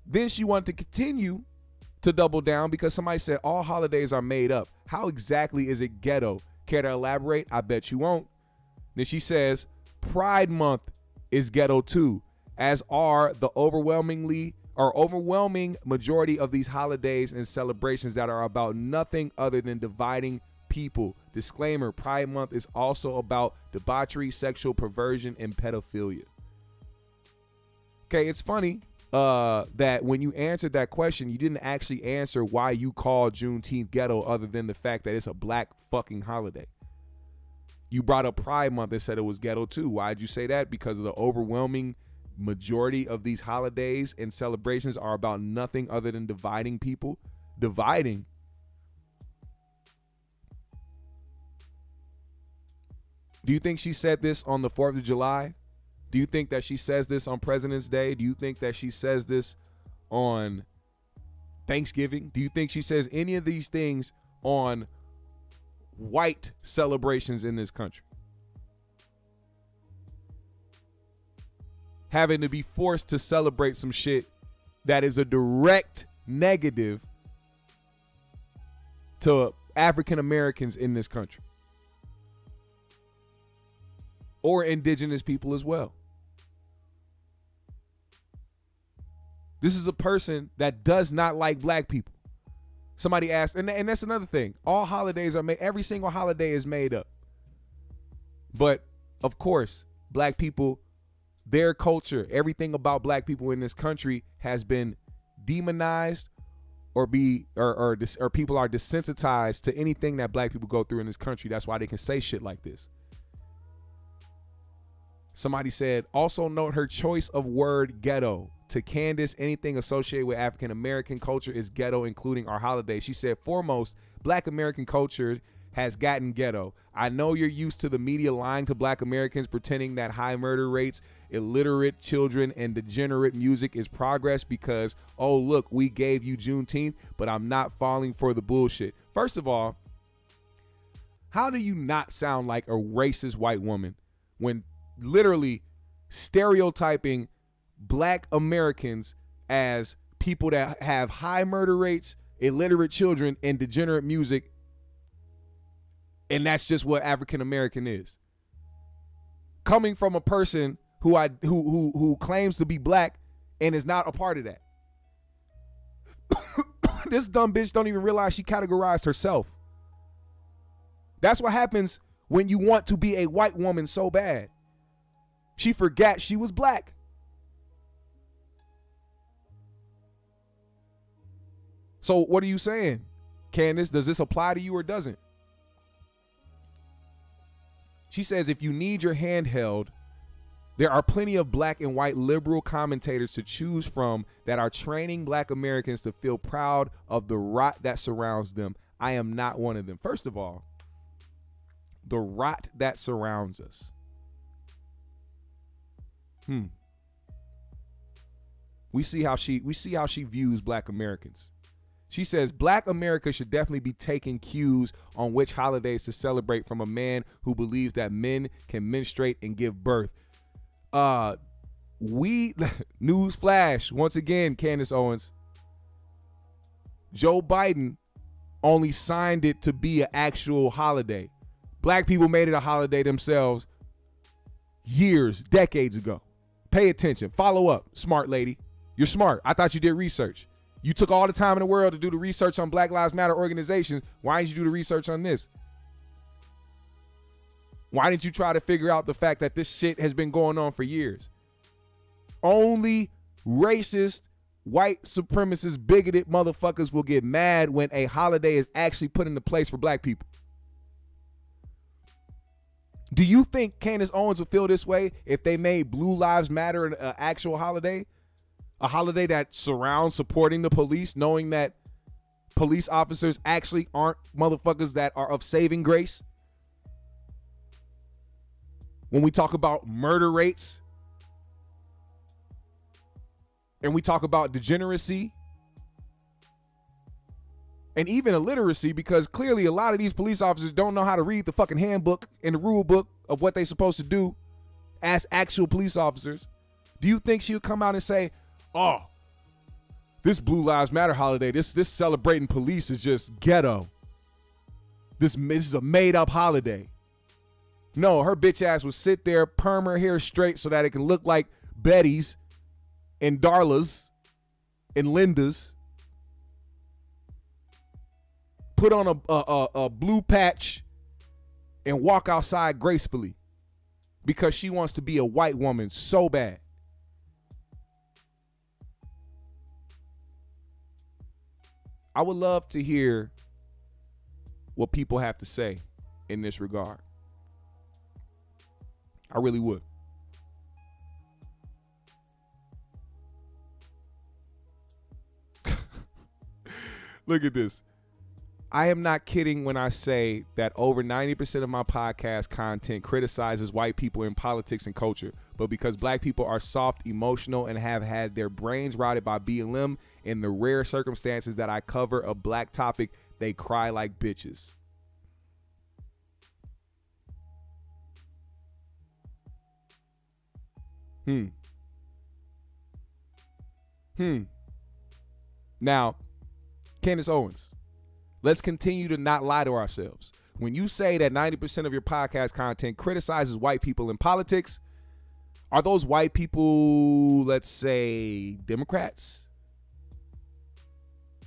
Then she wanted to continue to double down because somebody said all holidays are made up. How exactly is it ghetto? Care to elaborate? I bet you won't. Then she says Pride Month is ghetto too, as are the overwhelming majority of these holidays and celebrations that are about nothing other than dividing people. Disclaimer, Pride Month is also about debauchery, sexual perversion, and pedophilia. Okay, it's funny that when you answered that question, you didn't actually answer why you called Juneteenth ghetto other than the fact that it's a black fucking holiday. You brought up Pride Month and said it was ghetto too. Why'd you say that? Because of the overwhelming majority of these holidays and celebrations are about nothing other than dividing people. Dividing. Do you think she said this on the 4th of July? Do you think that she says this on President's Day? Do you think that she says this on Thanksgiving? Do you think she says any of these things on white celebrations in this country? Having to be forced to celebrate some shit that is a direct negative to African Americans in this country. Or indigenous people as well. This is a person that does not like black people. Somebody asked, and that's another thing. All holidays are made, every single holiday is made up. But of course, black people, their culture, everything about black people in this country has been demonized or people are desensitized to anything that black people go through in this country. That's why they can say shit like this. Somebody said, also note her choice of word ghetto. To Candace, anything associated with African American culture is ghetto, including our holidays. She said, foremost, black American culture has gotten ghetto. I know you're used to the media lying to black Americans, pretending that high murder rates, illiterate children, and degenerate music is progress because, oh, look, we gave you Juneteenth, but I'm not falling for the bullshit. First of all, how do you not sound like a racist white woman when literally stereotyping black Americans as people that have high murder rates, illiterate children, and degenerate music, and that's just what African American is? Coming from a person who claims to be black and is not a part of that. This dumb bitch don't even realize she categorized herself. That's what happens when you want to be a white woman so bad. She forgot she was black. So what are you saying, Candace? Does this apply to you or doesn't? She says, if you need your hand held, there are plenty of black and white liberal commentators to choose from that are training black Americans to feel proud of the rot that surrounds them. I am not one of them. First of all, the rot that surrounds us. We see how she views black Americans. She says black America should definitely be taking cues on which holidays to celebrate from a man who believes that men can menstruate and give birth. News flash once again, Candace Owens. Joe Biden only signed it to be an actual holiday. Black people made it a holiday themselves decades ago. Pay attention. Follow up, smart lady. You're smart. I thought you did research. You took all the time in the world to do the research on Black Lives Matter organizations. Why didn't you do the research on this? Why didn't you try to figure out the fact that this shit has been going on for years? Only racist, white supremacist, bigoted motherfuckers will get mad when a holiday is actually put into place for black people. Do you think Candace Owens would feel this way if they made Blue Lives Matter an actual holiday? A holiday that surrounds supporting the police, knowing that police officers actually aren't motherfuckers that are of saving grace? When we talk about murder rates and we talk about degeneracy and even illiteracy, because clearly a lot of these police officers don't know how to read the fucking handbook and the rule book of what they're supposed to do as actual police officers. Do you think she would come out and say, oh, this Blue Lives Matter holiday, this celebrating police is just ghetto. This is a made up holiday. No, her bitch ass would sit there, perm her hair straight so that it can look like Betty's and Darla's and Linda's. Put on a blue patch and walk outside gracefully because she wants to be a white woman so bad. I would love to hear what people have to say in this regard. I really would. Look at this. I am not kidding when I say that over 90% of my podcast content criticizes white people in politics and culture, but because black people are soft, emotional, and have had their brains rotted by BLM, in the rare circumstances that I cover a black topic, they cry like bitches. Now, Candace Owens, let's continue to not lie to ourselves. When you say that 90% of your podcast content criticizes white people in politics, are those white people, let's say, Democrats?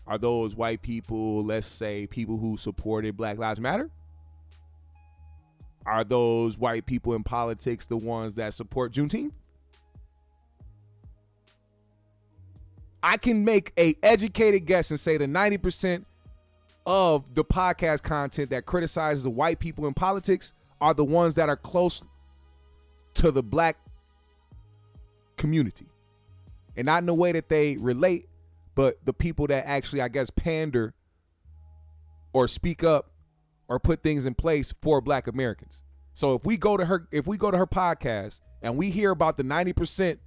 Are those white people, let's say, people who supported Black Lives Matter? Are those white people in politics the ones that support Juneteenth? I can make a educated guess and say that 90% of the podcast content that criticizes the white people in politics are the ones that are close to the black community. And not in the way that they relate, but the people that actually, I guess, pander or speak up or put things in place for black Americans. So if we go to her podcast and we hear about the 90%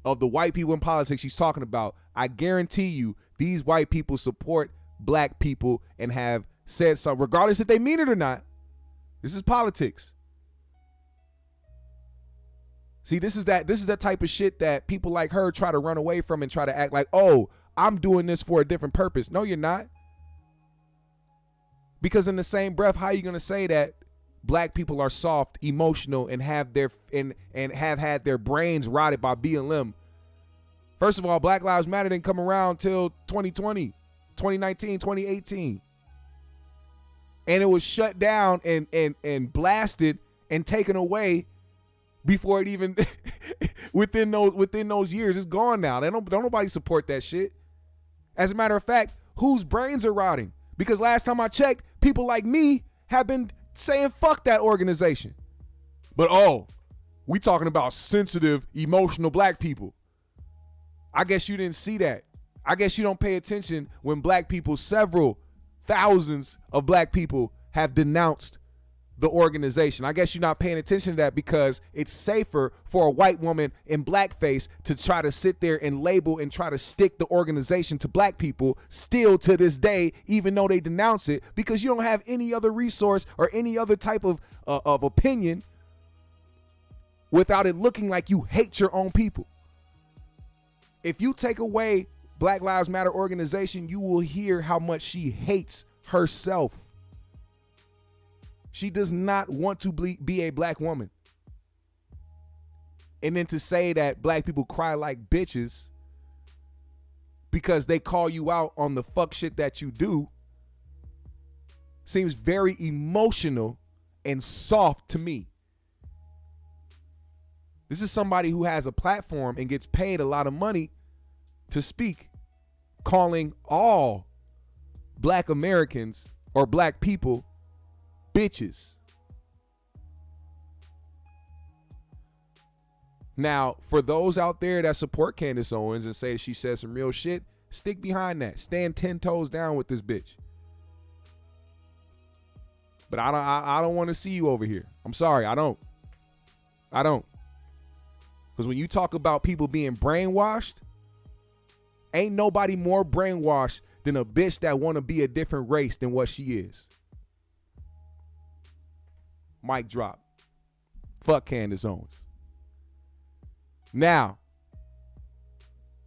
of the white people in politics she's talking about, I guarantee you these white people support black people and have said something, regardless if they mean it or not. This is politics. See, this is that type of shit that people like her try to run away from and try to act like, oh, I'm doing this for a different purpose. No, you're not. Because in the same breath, how are you going to say that black people are soft, emotional, and have had their brains rotted by BLM? First of all, Black Lives Matter didn't come around till 2020, 2019, 2018. And it was shut down and blasted and taken away before it even within those years. It's gone now. Don't nobody support that shit. As a matter of fact, whose brains are rotting? Because last time I checked, people like me have been saying fuck that organization. But we talking about sensitive, emotional black people. I guess you didn't see that. I guess you don't pay attention when black people, several thousands of black people, have denounced the organization. I guess you're not paying attention to that because it's safer for a white woman in blackface to try to sit there and label and try to stick the organization to black people still to this day, even though they denounce it, because you don't have any other resource or any other type of opinion without it looking like you hate your own people. If you take away Black Lives Matter organization, you will hear how much she hates herself. She does not want to be a black woman. And then to say that black people cry like bitches because they call you out on the fuck shit that you do seems very emotional and soft to me. This is somebody who has a platform and gets paid a lot of money to speak, calling all black Americans or black people bitches. Now, for those out there that support Candace Owens and say she says some real shit, stick behind that. Stand 10 toes down with this bitch. But I don't want to see you over here. I'm sorry, I don't. Because when you talk about people being brainwashed, ain't nobody more brainwashed than a bitch that want to be a different race than what she is. Mic drop. Fuck Candace Owens. Now,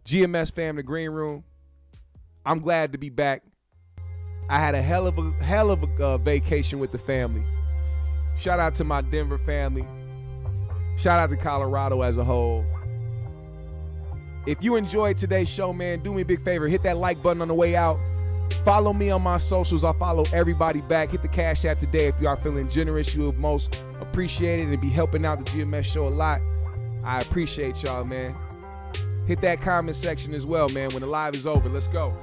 GMS fam, the green room, I'm glad to be back. I had a hell of a vacation with the family. Shout out to my Denver family. Shout out to Colorado as a whole. If you enjoyed today's show, man, do me a big favor. Hit that like button on the way out. Follow me on my socials. I'll follow everybody back. Hit the Cash App today if you are feeling generous. You will most appreciate it and be helping out the GMS show a lot. I appreciate y'all, man. Hit that comment section as well, man. When the live is over, let's go.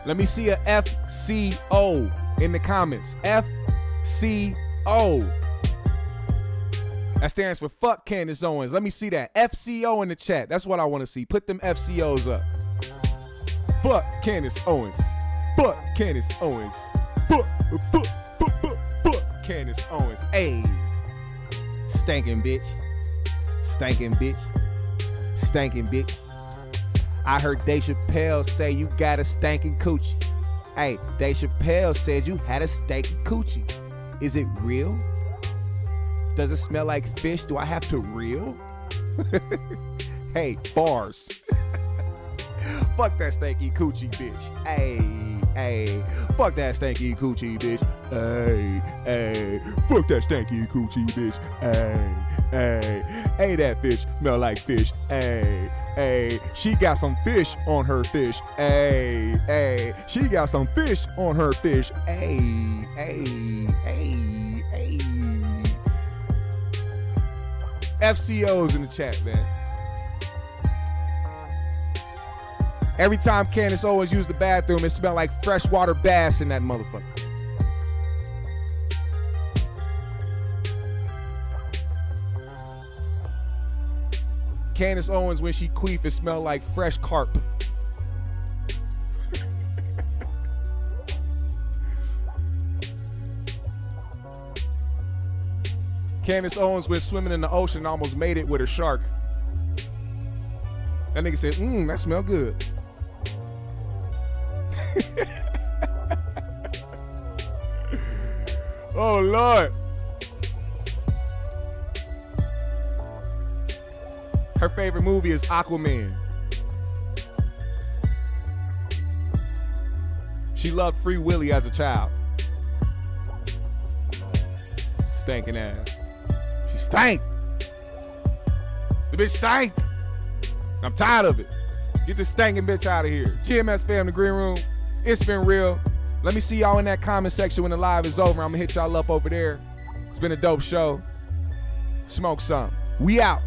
Let me see a FCO in the comments. FCO. That stands for fuck Candace Owens. Let me see that. FCO in the chat. That's what I want to see. Put them FCOs up. Fuck Candace Owens. Fuck Candace Owens. Fuck Candace Owens. Ayy. Stankin' bitch. Stankin' bitch. Stankin' bitch. I heard Dave Chappelle say you got a stankin' coochie. Hey, Dave Chappelle said you had a stankin' coochie. Is it real? Does it smell like fish? Do I have to reel? Hey, bars. Fuck that stanky coochie, bitch. Hey. Fuck that stanky coochie, bitch. Hey. Fuck that stanky coochie, bitch. Hey, that fish smell like fish. Hey, she got some fish on her fish. Hey, she got some fish on her fish. Hey. FCOs in the chat, man. Every time Candace Owens used the bathroom, it smelled like freshwater bass in that motherfucker. Candace Owens, when she queef, it smelled like fresh carp. Candace Owens went swimming in the ocean and almost made it with a shark. That nigga said, that smell good. Oh, Lord. Her favorite movie is Aquaman. She loved Free Willy as a child. Stinking ass. She stank. The bitch stank. I'm tired of it. Get this stinking bitch out of here. GMS fam, the green room. It's been real. Let me see y'all in that comment section when the live is over. I'm gonna hit y'all up over there. It's been a dope show. Smoke some. We out.